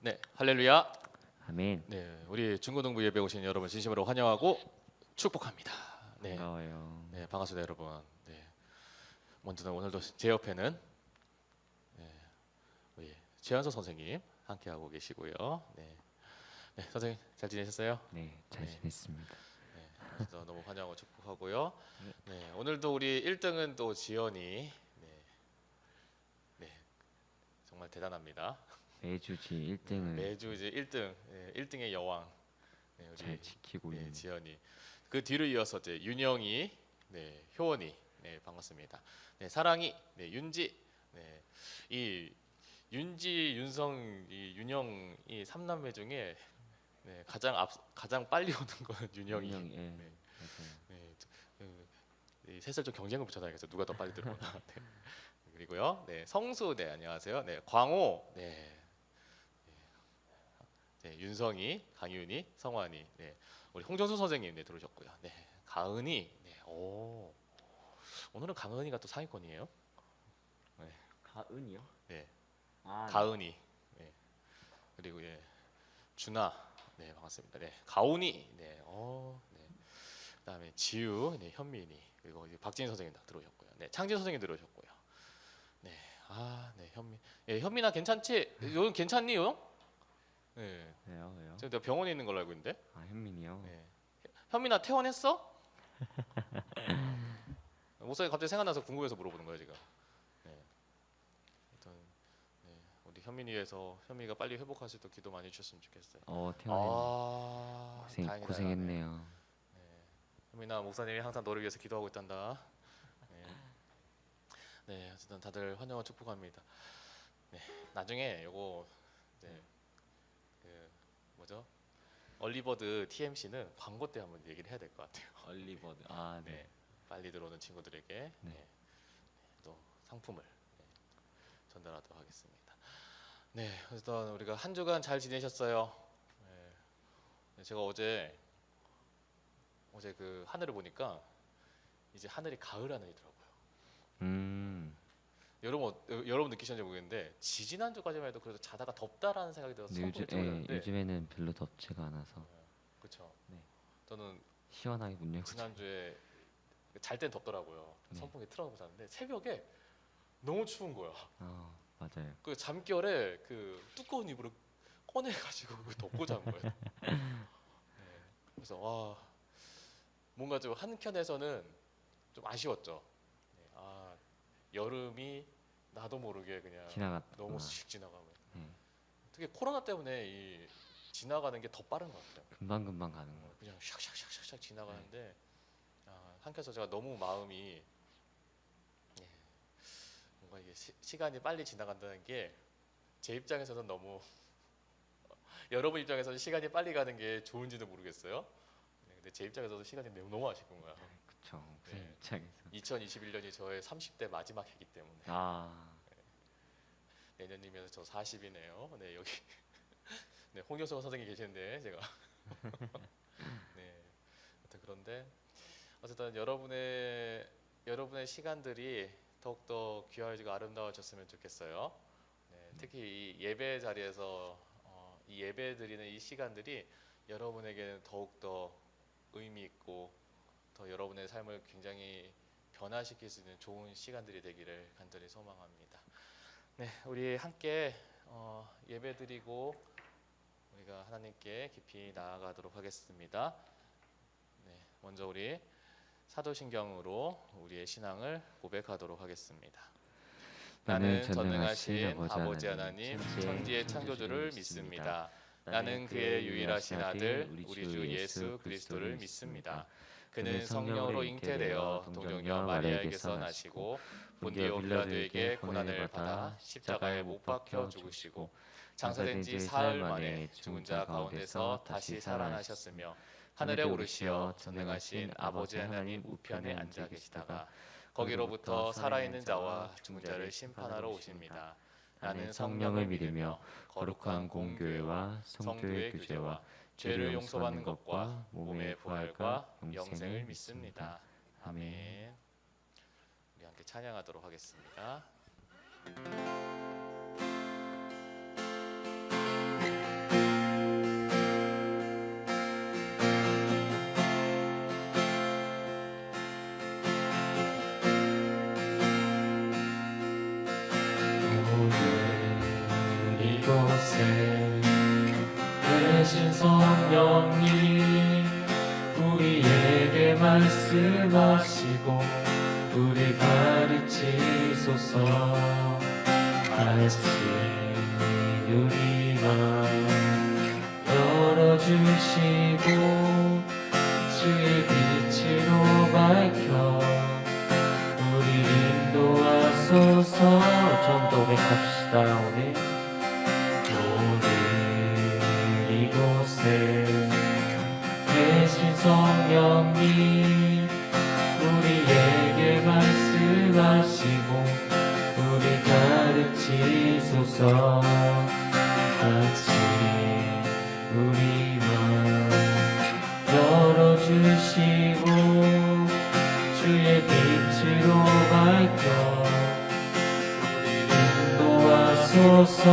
네, 할렐루야. 아멘. 네, 우리 중고등부 예배 오신 여러분 진심으로 환영하고 축복합니다. 네, 반가워요. 네, 반갑습니다, 여러분. 네, 먼저는 오늘도 제 옆에는 우리 최현서 선생님 함께하고 계시고요. 네, 네, 선생님 잘 지내셨어요? 네, 잘 네. 지냈습니다. 네, 그래서 너무 환영하고 축복하고요. 네, 오늘도 우리 1등은 또 지연이. 네, 네, 정말 대단합니다. 매주지 1등을 매주 이제 1등, 1등의 여왕. 네, 우리 잘 지키고 있는. 지연이. 그 뒤를 이어서 이제 윤영이, 네, 효원이, 네, 반갑습니다. 네, 사랑이, 네, 윤지, 네, 이 윤지, 윤성, 이 윤영 이 3남매 중에 네, 가장 빨리 오는 건 윤영이. 윤영, 예. 네, 맞아요. 네, 이 셋을 좀 경쟁을 붙여놔야겠어. 누가 더 빨리 들어오나. 네. 그리고요, 네, 성수, 네, 안녕하세요. 네, 광호, 네. 네, 윤성이, 강윤이, 성환이, 네, 우리 홍정수 선생님 네, 들어오셨고요. 네, 가은이, 네, 오, 오늘은 강은이가 또 상위권이에요. 네, 가은이요? 네, 아, 가은이, 네, 그리고 예, 준아, 네, 반갑습니다. 네, 가온이, 네, 네, 그다음에 지우, 네, 현민이, 그리고 이제 박진 선생님 다 들어오셨고요. 네, 창진 선생님 들어오셨고요. 네, 네, 현민, 예, 현민아 괜찮지? 너 괜찮니요? 네, 왜요? 지금 내가 병원에 있는 걸로 알고 있는데. 아, 현민이요. 네. 현민아 퇴원했어? 목사님 갑자기 생각나서 궁금해서 물어보는 거예요 지금. 네. 일단 네. 우리 현민이 위해서 현민이가 빨리 회복할 수 있도록 기도 많이 주셨으면 좋겠어요. 태원이 다행이다. 고생했네요. 네. 현민아 목사님이 항상 너를 위해서 기도하고 있단다. 네. 네, 어쨌든 다들 환영과 축복합니다. 네. 나중에 요거 네. 그 뭐죠? 얼리버드 TMC는 광고 때 한번 얘기를 해야 될 것 같아요. 얼리버드. 아, 네. 네, 빨리 들어오는 친구들에게 네, 또 상품을 전달하도록 하겠습니다. 네, 일단 우리가 한 주간 잘 지내셨어요? 네, 제가 어제 그 하늘을 보니까 이제 하늘이 가을 하늘이더라고요. 여러분 느끼셨는지 모르겠는데 지지난주까지만 해도 그래도 자다가 덥다라는 생각이 들어서 근데 선풍기 틀어졌는데 요즘에는 별로 덥지가 않아서 그렇죠. 네. 저는 시원하게 문 열고 지난주에 잘 땐 덥더라고요. 네. 선풍기 틀어놓고 잤는데 새벽에 너무 추운 거야. 맞아요. 그 잠결에 그 두꺼운 이불을 꺼내가지고 덮고 잔 거예요. 네. 그래서 와 뭔가 좀 한켠에서는 좀 아쉬웠죠. 네. 여름이 나도 모르게 그냥 지나갔구나. 너무 씩 지나가고. 네. 특히 코로나 때문에 이 지나가는 게 더 빠른 것 같아요. 금방 가는 거. 그냥 샥샥샥샥 지나가는데 한켠에서 제가 너무 마음이 뭔가 이게 시간이 빨리 지나간다는 게 제 입장에서는 너무 여러분 입장에서는 시간이 빨리 가는 게 좋은지도 모르겠어요. 네, 근데 제 입장에서도 시간이 너무 아쉬운 거야. 그쵸. 네. 입장에서. 2021년이 저의 30대 마지막 해기 때문에 내년이면 저 40이네요. 네, 여기 네, 홍효성 선생님이 계시는데 제가 네, 하여튼 그런데 어쨌든 여러분의 시간들이 더욱더 귀하여지고 아름다워졌으면 좋겠어요. 네, 특히 이 예배 자리에서 이 예배 드리는 이 시간들이 여러분에게는 더욱더 의미 있고 더 여러분의 삶을 굉장히 변화시킬 수 있는 좋은 시간들이 되기를 간절히 소망합니다. 네, 우리 함께 예배 드리고 우리가 하나님께 깊이 나아가도록 하겠습니다. 네, 먼저 우리 사도신경으로 우리의 신앙을 고백하도록 하겠습니다. 나는 전능하신 아버지 하나님 천지의 창조주를 믿습니다. 나는 그의 유일하신 아들 우리 주 예수 그리스도를 믿습니다. 그는 성령으로 잉태되어 동정녀 마리아에게서 나시고 본디오 빌라도에게 고난을 받아 십자가에 못 박혀 죽으시고 장사된 지 사흘 만에 죽은 자 가운데서 다시 살아나셨으며 하늘에 오르시어 전능하신 아버지 하나님 우편에 앉아 계시다가 거기로부터 살아있는 자와 죽은 자를 심판하러 오십니다. 나는 성령을 믿으며 거룩한 공교회와 성도의 교제와 죄를 용서받는 것과 몸의 부활과 영생을 믿습니다. 아멘. 우리 함께 찬양하도록 하겠습니다. 말씀하시고 우리 가르치소서. 같이 우리가 열어주시고 주의 빛으로 밝혀 우리 인도하소서. 처음부터 고백합시다. 오늘 이곳에 계신 성령님 우리에게 말씀하시고 우리 가르치소서. 같이 우리 맘 열어주시고 주의 빛으로 밝혀 우리 인도하소서.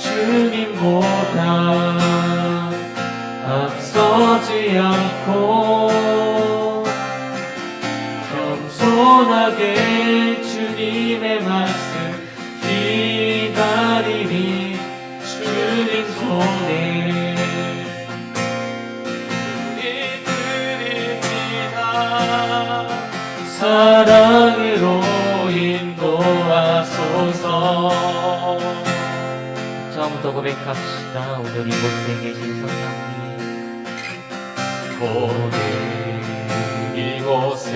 주님보다 앞서지 않고 겸손하게 주님의 말씀 기다리니 주님 손에 우리 드립니다. 사랑으로 인도하소서. 처음부터 고백합시다. 오늘 이곳에 계신 성령님 오늘 이곳에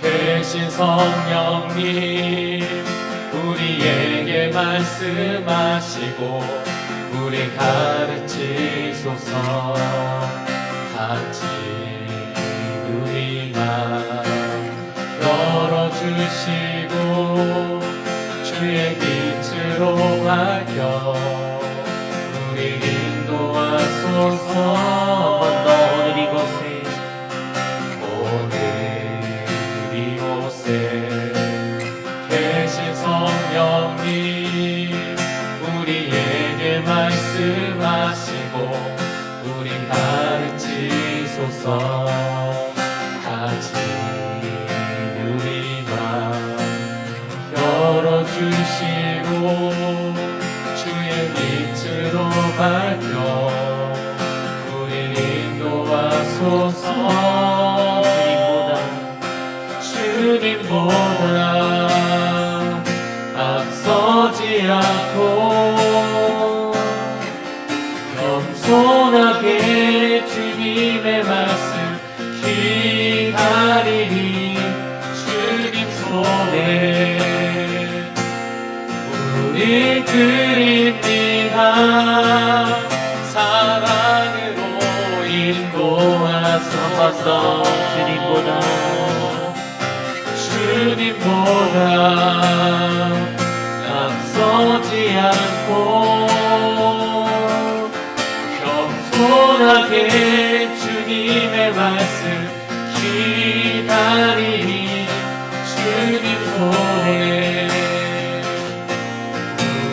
계신 성령님 우리에게 말씀하시고 우리 가르치소서. 같이 우리 맘 열어주시고 주의 빛으로 밝혀 우리 인도하소서. 한 번 더 오늘 이곳에 계신 성령님 우리에게 말씀하시고 우리 가르치소서. 같이 우리 맘 열어주시고 주의 빛으로 밝혀 우리 인도하소서. 주님보다 앞서지 않고 겸손하게 주님의 말씀 기다리니 주님 손에 우리 드립니다. 사랑으로 인도하소서. 주님보다 앞서지 않고 겸손하게 주님의 말씀 기다리니 주님 손에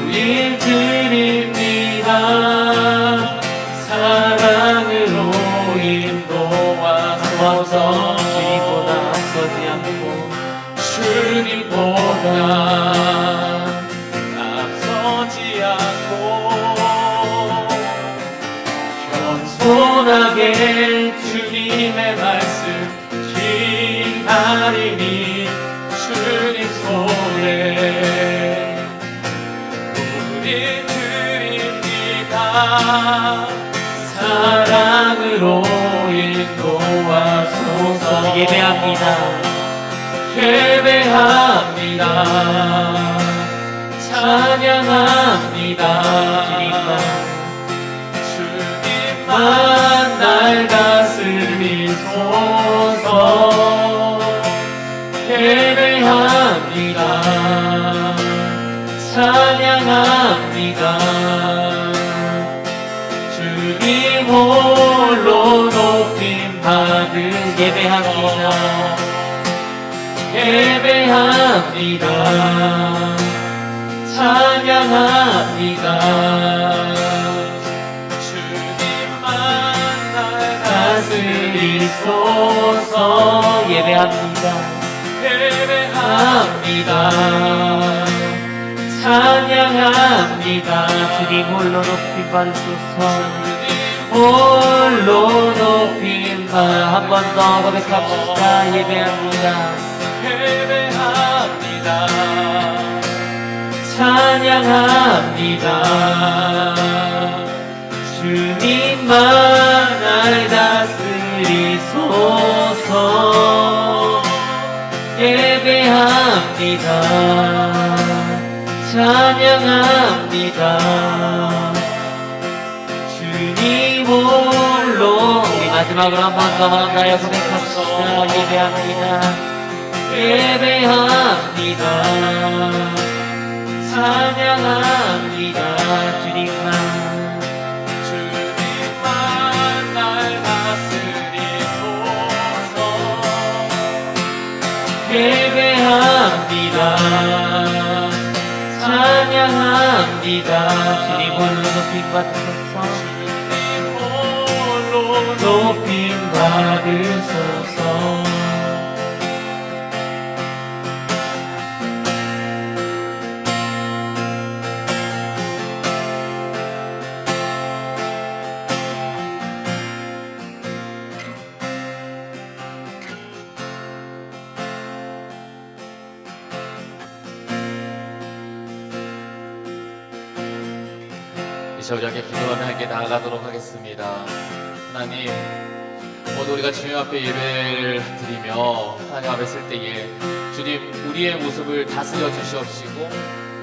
우리 드립니다. 사랑으로 인도하소서. 주님보다 앞서지 않고 주님보다 앞서지 않고 겸손하게 주님의 말씀 기다리니 주님 손에 우리 드립니다. 사랑으로 인도하소서. 예배합니다. 예배합니다. 찬양합니다. 주님만 날 다스리소서. 예배합니다. 찬양합니다. 주님 홀로 높임 받은 예배합니다. 예배합니다. 찬양합니다. 주님만 날 다스리소서. 예배합니다. 예배합니다. 찬양합니다. 주님 홀로 높이 받으소서. 주님 홀로 높인 바 한 번 더 고백합시다. 예배합니다. 예배합니다. 찬양합니다. 주님만 날 다스리소서. 예배합니다. 찬양합니다. 주님 홀로. 우리 마지막으로 한 번 더 마음 다여 고백합시다. 예배합니다. 예배합니다. 찬양합니다. 주님만 날 다스리소서. 예배합니다. 찬양합니다. 주님 홀로 높임 받으소서. 높임 받으소서. 이 시간 함께 기도하며 함께 나아가도록 하겠습니다. 하나님, 오늘 우리가 주님 앞에 예배를 드리며 하나님 앞에 설 때에 주님 우리의 모습을 다스려 주시옵시고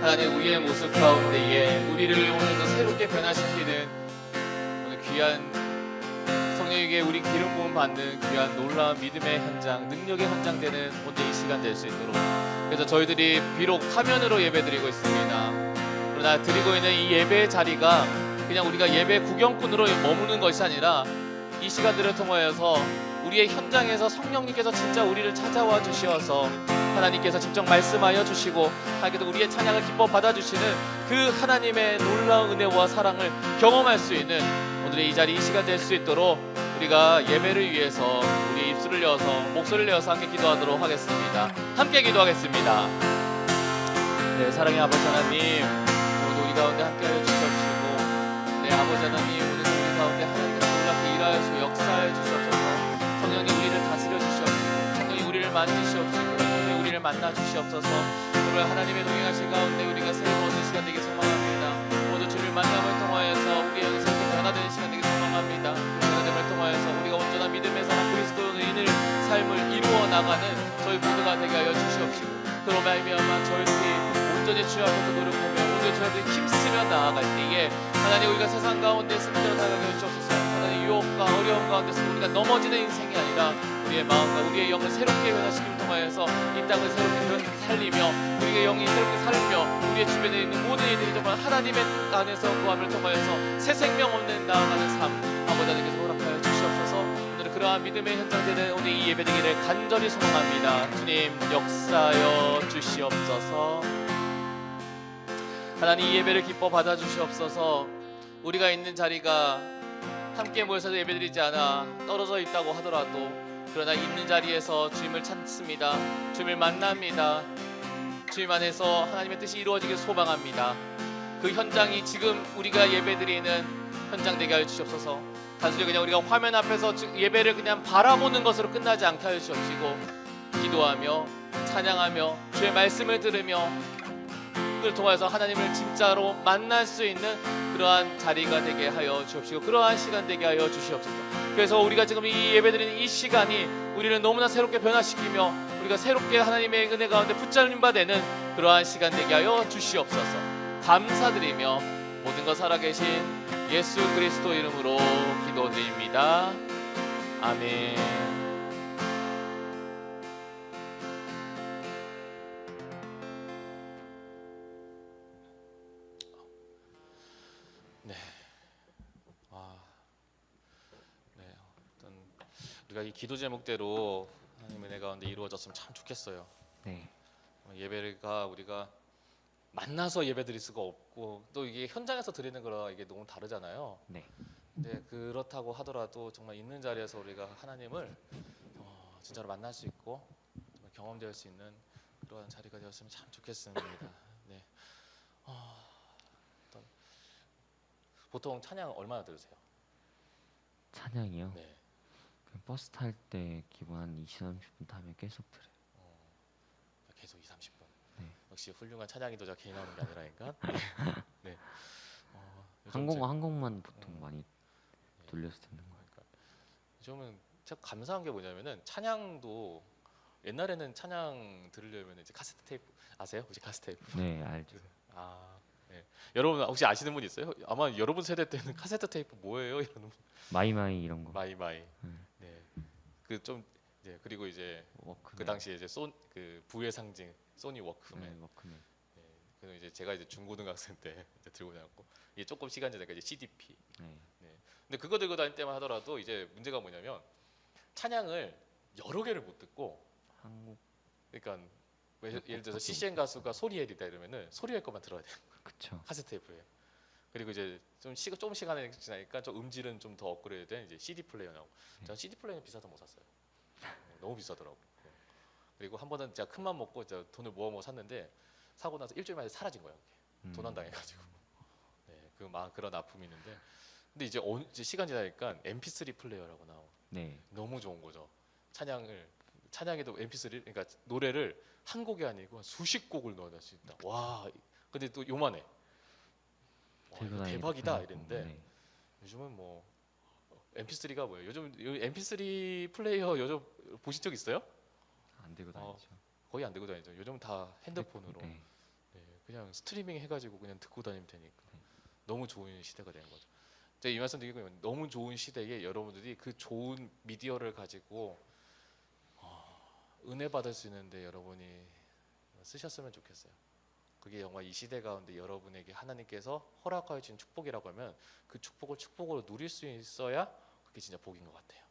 하나님 우리의 모습 가운데에 우리를 오늘도 새롭게 변화시키는 오늘 귀한 성령에게 우리 기름 부음 받는 귀한 놀라운 믿음의 현장, 능력의 현장 되는 오늘 이 시간 될 수 있도록, 그래서 저희들이 비록 화면으로 예배 드리고 있습니다. 그러나 드리고 있는 이 예배의 자리가 그냥 우리가 예배 구경꾼으로 머무는 것이 아니라 이 시간들을 통하여서 우리의 현장에서 성령님께서 진짜 우리를 찾아와 주시어서 하나님께서 직접 말씀하여 주시고 하나님께서 우리의 찬양을 기뻐 받아주시는 그 하나님의 놀라운 은혜와 사랑을 경험할 수 있는 오늘의 이 자리, 이 시간 될 수 있도록 우리가 예배를 위해서 우리 입술을 열어서 목소리를 내어서 함께 기도하도록 하겠습니다. 함께 기도하겠습니다. 네, 사랑의 아버지 하나님, 오늘 우리 가운데 함께하여 주시옵시고, 네, 아버지 하나님, 오늘 우리 가운데 하나님께서 놀랍게 일하여서 역사해 주시옵소서. 성령님 우리를 다스려 주시옵시고, 성령님 우리를 만지시옵시고, 성령님 우리를 만나 주시옵소서. 오늘 하나님의 동행하신 가운데 우리가 새로운 얻는 시간 되기 소망합니다. 모두 주를 만남을 통하여서 우리의 영생이 변화되는 시간 되기 소망합니다. 변화됨을 통하여서 우리가 온전한 믿음의 사람 그리스도인의 삶을 이루어 나가는 저희 모두가 되게 하여 주시옵시고, 그로 말미암아 저희들이 온전히 주여 앞에서 노력하며 온전히 주여 앞에 힘쓰며 나아갈 때에 하나님 우리가 세상 가운데 승리로 나아가게 해주옵소서. 하나님 유혹과 어려움 가운데서 우리가 넘어지는 인생이 아니라 우리의 마음과 우리의 영을 새롭게 변화시킴을 통하여서 이 땅을 새롭게 살리며 우리의 영이 새롭게 살며 우리의 주변에 있는 모든 이들이 정말 하나님의 뜻 안에서 구함을 통하여서 새 생명 없는 나아가는 삶 아버지 하나님께서 허락하여 주시옵소서. 오늘 그러한 믿음의 현장 되는 오늘 이 예배드리기를 간절히 소망합니다. 주님 역사하여 주시옵소서. 하나님 이 예배를 기뻐 받아주시옵소서. 우리가 있는 자리가 함께 모여서 예배드리지 않아 떨어져 있다고 하더라도 그러나 있는 자리에서 주님을 찾습니다. 주님을 만납니다. 주님 안에서 하나님의 뜻이 이루어지길 소망합니다. 그 현장이 지금 우리가 예배드리는 현장 되게 하여 주시옵소서. 단순히 그냥 우리가 화면 앞에서 예배를 그냥 바라보는 것으로 끝나지 않게 하여 주시옵시고, 기도하며 찬양하며 주의 말씀을 들으며 그를 통해서 하나님을 진짜로 만날 수 있는 그러한 자리가 되게 하여 주옵시고, 그러한 시간 되게 하여 주시옵소서. 그래서 우리가 지금 이 예배드리는 이 시간이 우리를 너무나 새롭게 변화시키며 우리가 새롭게 하나님의 은혜 가운데 붙잡림 바 되는 그러한 시간 되게 하여 주시옵소서. 감사드리며 모든 것 살아계신 예수 그리스도 이름으로 기도드립니다. 아멘. 네. 우리가 이 기도 제목대로 하나님의 은혜 가운데 이루어졌으면 참 좋겠어요. 네. 예배가 우리가 만나서 예배 드릴 수가 없고 또 이게 현장에서 드리는 거랑 이게 너무 다르잖아요. 네. 근데 그렇다고 하더라도 정말 있는 자리에서 우리가 하나님을 진짜로 만날 수 있고 정말 경험될 수 있는 그런 자리가 되었으면 참 좋겠습니다. 네. 보통 찬양 얼마나 들으세요? 찬양이요. 네. 그냥 버스 탈 때 기본 한 20, 30분 타면 계속 들어요. 계속 2, 30분. 네. 역시 훌륭한 찬양인도자 개인 나오는 게 아니라니까. 네. 요즘 한국만 보통 많이 돌려서 듣는 거예요. 그러니까 요즘은 참 감사한 게 뭐냐면은 찬양도 옛날에는 찬양 들으려면 이제 카세트 테이프 아세요? 혹시 카세트 테이프? 네, 알죠. 네. 여러분 혹시 아시는 분 있어요? 아마 여러분 세대 때는 카세트 테이프 뭐예요? 이러는 분. 마이마이 이런 거. 마이마이. 음. 네. 그 좀 이제 그리고 이제 워크맨. 그 당시에 이제 그 부의 상징 소니 워크맨. 네, 워크맨. 네. 그리고 이제 제가 이제 중고등학생 때 이제 들고 다녔고 이게 조금 시간 지나니까 이제 CDP. 네. 근데 그거 들고 다닐 때만 하더라도 이제 문제가 뭐냐면 찬양을 여러 개를 못 듣고 한국 그러니까 예를 들어서 CCN 가수가 소리엘이다 이러면은 소리엘 것만 들어야 돼요. 그쵸. 카세트 테이프에. 그리고 이제 좀 시간이 지나니까 좀 음질은 좀 더 업그레이드된 이제 CD 플레이어 나오고. 저는 CD 플레이어는 비싸서 못 샀어요. 너무 비싸더라고. 그리고 한 번은 제가 큰맘 먹고 제가 돈을 모아 샀는데 사고 나서 일주일 만에 사라진 거예요. 도난 당해가지고. 네, 그런 아픔이 있는데. 근데 이제 시간 지나니까 MP3 플레이어라고 나오고. 네. 너무 좋은 거죠. 찬양에도 MP3 그러니까 노래를 한 곡이 아니고 한 수십 곡을 넣어낼 수 있다. 와, 근데 또 요만해. 와, 들고 이거 다니는 대박이다 편하고, 이랬는데 네. 요즘은 뭐 MP3가 뭐예요? 요즘 MP3 플레이어 요즘 보신 적 있어요? 안 들고 다니죠. 거의 안 들고 다니죠. 요즘 다 핸드폰으로 네. 그냥 스트리밍 해가지고 그냥 듣고 다니면 되니까 너무 좋은 시대가 되는 거죠. 제가 이 말씀 드리고 너무 좋은 시대에 여러분들이 그 좋은 미디어를 가지고 은혜 받을 수 있는데 여러분이 쓰셨으면 좋겠어요. 그게 정말 이 시대 가운데 여러분에게 하나님께서 허락하여 주신 축복이라고 하면 그 축복을 축복으로 누릴 수 있어야 그게 진짜 복인 것 같아요.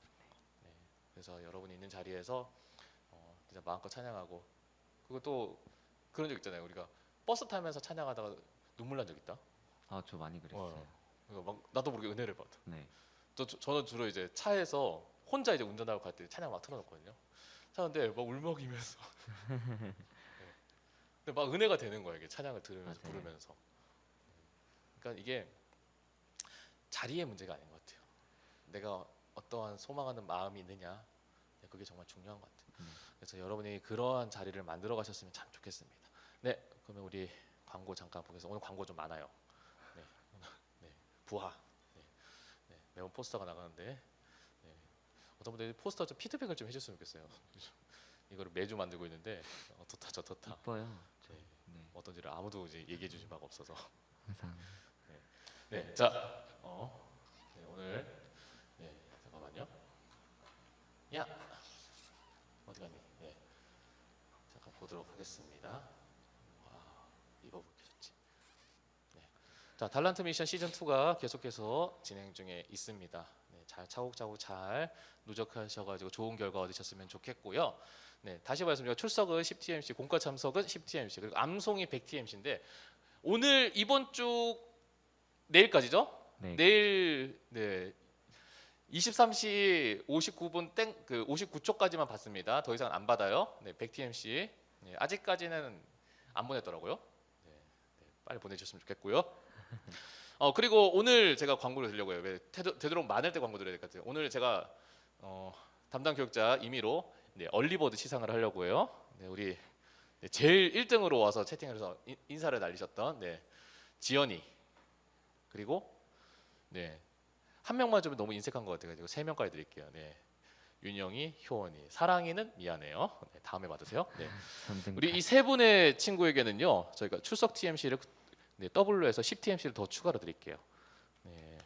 네. 그래서 여러분이 있는 자리에서 진짜 마음껏 찬양하고 그리고 또 그런 적 있잖아요. 우리가 버스 타면서 찬양하다가 눈물 난 적 있다. 아, 저 많이 그랬어요. 그러니까 막 나도 모르게 은혜를 받아. 네. 저는 주로 이제 차에서 혼자 이제 운전하고 갈 때 찬양 막 틀어놓거든요. 차는데 막 울먹이면서. 네. 근데 막 은혜가 되는 거예요. 이게 찬양을 들으면서 맞아요. 부르면서. 그러니까 이게 자리의 문제가 아닌 것 같아요. 내가 어떠한 소망하는 마음이 있느냐, 그게 정말 중요한 것 같아요. 그래서 여러분이 그러한 자리를 만들어 가셨으면 참 좋겠습니다. 네, 그러면 우리 광고 잠깐 보겠습니다. 오늘 광고 좀 많아요. 네, 네, 부하. 네, 네, 매번 포스터가 나가는데 네, 어떤 분들이 포스터 좀 피드백을 좀 해줬으면 좋겠어요. 이거를 매주 만들고 있는데 어떻다 저렇다. 이뻐요. 저. 네. 네. 어떤지를 아무도 이제 얘기해 주신 바가 없어서. 항상. 네, 자, 네, 오늘 네, 잠깐만요. 야, 어디 갔니? 네, 잠깐 보도록 하겠습니다. 와, 입어보겠지. 네, 자, 달란트 미션 시즌 2가 계속해서 진행 중에 있습니다. 네, 잘 차곡차곡 잘 누적하셔가지고 좋은 결과 얻으셨으면 좋겠고요. 네, 다시 말씀드리면 출석은 10TMC, 공과 참석은 10TMC, 그리고 암송이 100TMC인데 오늘 이번 주 내일까지죠? 네. 내일 네 23시 59분 그 59초까지만 받습니다. 더 이상 안 받아요. 네, 100TMC 네, 아직까지는 안 보냈더라고요. 네, 네, 빨리 보내주셨으면 좋겠고요. 그리고 오늘 제가 광고를 드리려고 해요. 왜 되도록 많을 때 광고 드려야 될 것 같아요. 오늘 제가 담당 교육자 임의로 네, 얼리버드 시상을 하려고 해요. 네, 우리 네, 제일 1등으로 와서 채팅을 해서 인사를 날리셨던 네, 지연이 그리고 네, 한 명만 좀 너무 인색한 것 같아가지고 3명까지 드릴게요. 네, 윤영이, 효원이, 사랑이는 미안해요. 네, 다음에 받으세요. 네. 우리 이 세 분의 친구에게는요 저희가 출석 TMC를 네, 더블로 해서 10TMC를 더 추가로 드릴게요. 네,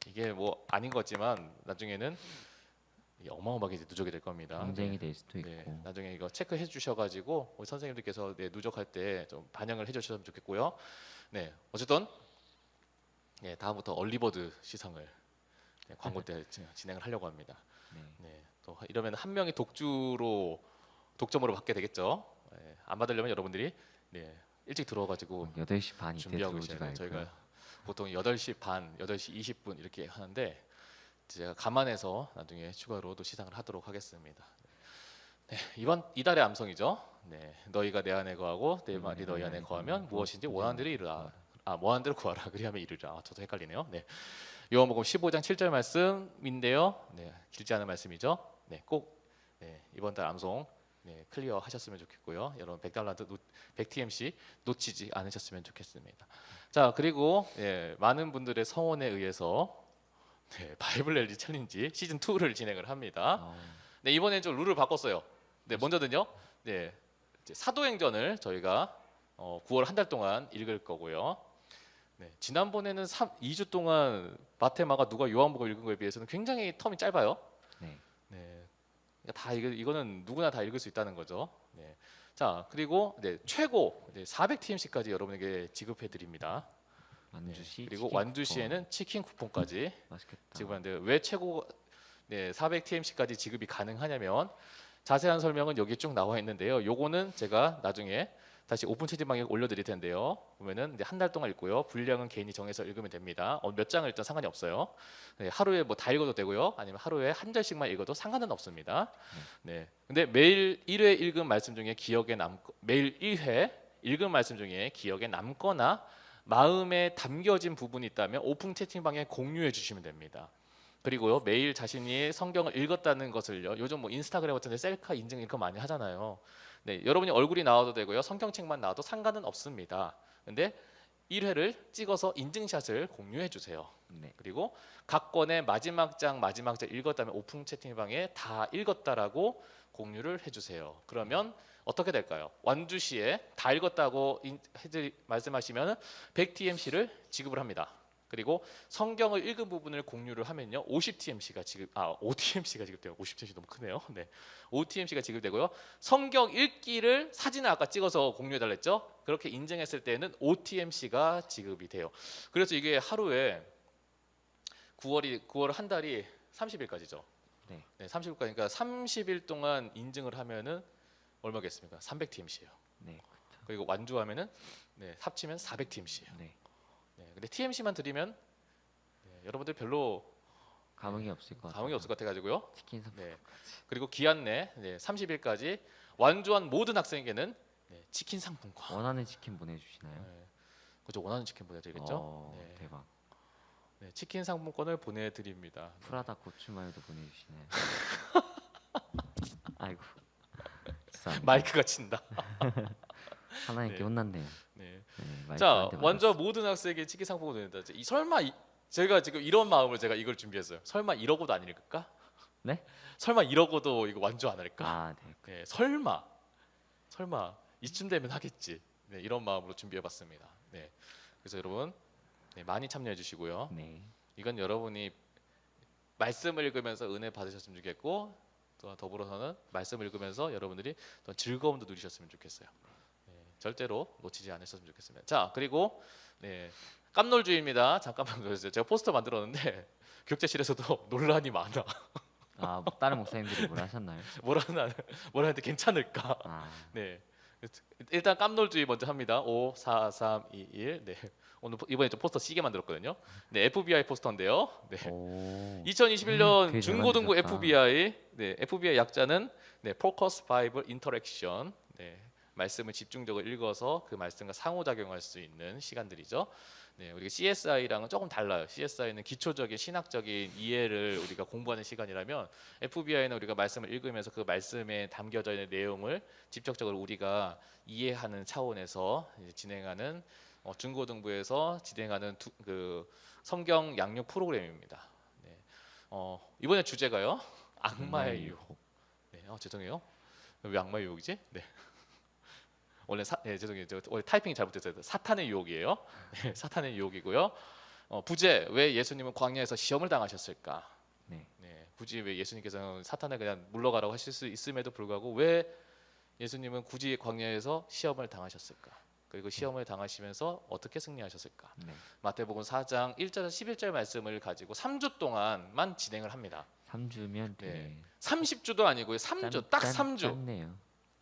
이게 뭐 아닌 것 같지만 나중에는 어마어마하게 누적이 될 겁니다. 경쟁이 될 수도 있고. 네, 나중에 이거 체크해 주셔가지고 우리 선생님들께서 네, 누적할 때 좀 반영을 해주셨으면 좋겠고요. 네, 어쨌든 네, 다음부터 얼리버드 시상을 네, 광고 때 진행을 하려고 합니다. 네. 네, 또 이러면 한 명이 독점으로 받게 되겠죠. 네, 안 받으려면 여러분들이 네, 일찍 들어와가지고 8시 반 이때 준비하고 들어오지 계셔야 돼요. 말고요. 저희가 보통 8시 반, 8시 20분 이렇게 하는데 제가 감안해서 나중에 추가로 또 시상을 하도록 하겠습니다. 네, 이달의 암송이죠. 네, 너희가 내 안에 거하고 내 말이 너희 안에 거하면 무엇인지 원하는 대로 이루라. 원하는 대로 구하라. 그리하면 이루라. 저도 헷갈리네요. 네, 요한복음 15장 7절 말씀인데요. 네, 길지 않은 말씀이죠. 네, 꼭 이번 달 암송 클리어 하셨으면 좋겠고요. 여러분 100달란트 100TMC 놓치지 않으셨으면 좋겠습니다. 자, 그리고 많은 분들의 성원에 의해서 바이블 랠리 챌린지 시즌 2를 진행을 합니다. 네, 이번엔 좀 룰을 바꿨어요. 네, 먼저는요. 네, 이제 사도행전을 저희가 9월 한 달 동안 읽을 거고요. 네, 지난번에는 2주 동안 마테마가 누가 요한복음 읽은 거에 비해서는 굉장히 텀이 짧아요. 네. 네, 다 이거는 누구나 다 읽을 수 있다는 거죠. 네, 자, 그리고 최고 400TMC까지 여러분에게 지급해 드립니다. 완주시 그리고 치킨 완주시에는 치킨 쿠폰까지 쿠폰. 맛있겠다. 지급하는데 왜 최고 400TMC까지 지급이 가능하냐면 자세한 설명은 여기 쭉 나와 있는데요. 요거는 제가 나중에 다시 오픈 채팅방에 올려드릴 텐데요. 보면은 한 달 동안 읽고요. 분량은 개인이 정해서 읽으면 됩니다. 몇 장을 읽든 상관이 없어요. 네, 하루에 뭐 다 읽어도 되고요. 아니면 하루에 한 절씩만 읽어도 상관은 없습니다. 네. 근데 매일 1회 읽은 말씀 중에 기억에 매일 1회 읽은 말씀 중에 기억에 남거나 마음에 담겨진 부분이 있다면 오픈 채팅방에 공유해 주시면 됩니다. 그리고요, 매일 자신이 성경을 읽었다는 것을요. 요즘 뭐 인스타그램 같은 데 셀카 인증 이런 거 많이 하잖아요. 네, 여러분이 얼굴이 나와도 되고요. 성경책만 나와도 상관은 없습니다. 근데 1회를 찍어서 인증샷을 공유해 주세요. 네. 그리고 각 권의 마지막 장 읽었다면 오픈 채팅방에 다 읽었다라고 공유를 해 주세요. 그러면 어떻게 될까요? 완주시에 다 읽었다고 말씀하시면 100TMC를 지급을 합니다. 그리고 성경을 읽은 부분을 공유를 하면요 50TMC가 OTMC가 지급돼요. 50TMC 너무 크네요. 네, OTMC가 지급되고요. 성경 읽기를 사진을 아까 찍어서 공유해달라 했죠. 그렇게 인증했을 때는 OTMC가 지급이 돼요. 그래서 이게 하루에 9월 한 달이 30일까지죠. 네. 네, 30일까지 그러니까 30일 동안 인증을 하면은 얼마겠습니까? 300TMC예요. 네. 그리고 완주하면은 합치면 400TMC예요. 네. 네, 근데 TMC만 드리면 여러분들 별로 감흥이 없을 것 같아요. 감흥이 없을 것 같아가지고요. 치킨 상품. 네, 그리고 기한 내 30일까지 완주한 모든 학생에게는 치킨 상품권. 원하는 치킨 보내주시나요? 네, 그죠, 원하는 치킨 보내드리겠죠. 네, 대박. 네, 치킨 상품권을 보내드립니다. 프라다 고추 마요도 보내주시나요? 아이고. 죄송합니다. 마이크가 친다. 하나님께 네. 혼났네요. 네. 네, 자, 마이크한테 먼저 맞았어. 모든 학생에게 치킨 상품권을 보낸다. 설마 제가 지금 이런 마음을 제가 이걸 준비했어요. 설마 이러고도 안 읽을까? 네? 설마 이러고도 이거 완주 안 할까? 아, 네. 네, 설마 이쯤 되면 하겠지. 네, 이런 마음으로 준비해봤습니다. 네, 그래서 여러분 많이 참여해 주시고요. 네. 이건 여러분이 말씀을 읽으면서 은혜 받으셨으면 좋겠고 또 더불어서는 말씀을 읽으면서 여러분들이 또 즐거움도 누리셨으면 좋겠어요. 네, 절대로 놓치지 않으셨으면 좋겠습니다. 자, 그리고 깜놀주의입니다. 잠깐만 기다려주세요. 제가 포스터 만들었는데 교육자실에서도 논란이 많아. 아, 뭐 다른 목사님들이 뭘 하셨나요? 뭐라 하는데 괜찮을까? 아, 네. 일단 깜놀주의 먼저 합니다. 5, 4, 3, 2, 1. 네. 오늘 이번에 좀 포스터 시게 만들었거든요. 네, FBI 포스터인데요. 네. 오. 2021년 되게 잘 중고등부 만드셨다. FBI. 네, FBI 약자는 Focus Bible Interaction. 네. 말씀을 집중적으로 읽어서 그 말씀과 상호작용할 수 있는 시간들이죠. 네, 우리가 CSI랑은 조금 달라요. CSI는 기초적인 신학적인 이해를 우리가 공부하는 시간이라면 FBI는 우리가 말씀을 읽으면서 그 말씀에 담겨져 있는 내용을 직접적으로 우리가 이해하는 차원에서 이제 진행하는 중고등부에서 진행하는 그 성경 양육 프로그램입니다. 네, 이번에 주제가요 악마의 유혹. 네, 죄송해요. 왜 악마의 유혹이지? 네. 원래 죄송해요. 원래 타이핑이 잘못됐어요. 사탄의 유혹이에요. 네, 사탄의 유혹이고요. 부제 왜 예수님은 광야에서 시험을 당하셨을까? 네. 네, 굳이 왜 예수님께서는 사탄을 그냥 물러가라고 하실 수 있음에도 불구하고 왜 예수님은 굳이 광야에서 시험을 당하셨을까? 그리고 시험을 당하시면서 어떻게 승리하셨을까? 네. 마태복음 4장 1절에서 11절 말씀을 가지고 3주 동안만 진행을 합니다. 3주면 되게 네. 30주도 아니고요. 3주, 딱 3주. 짧네요.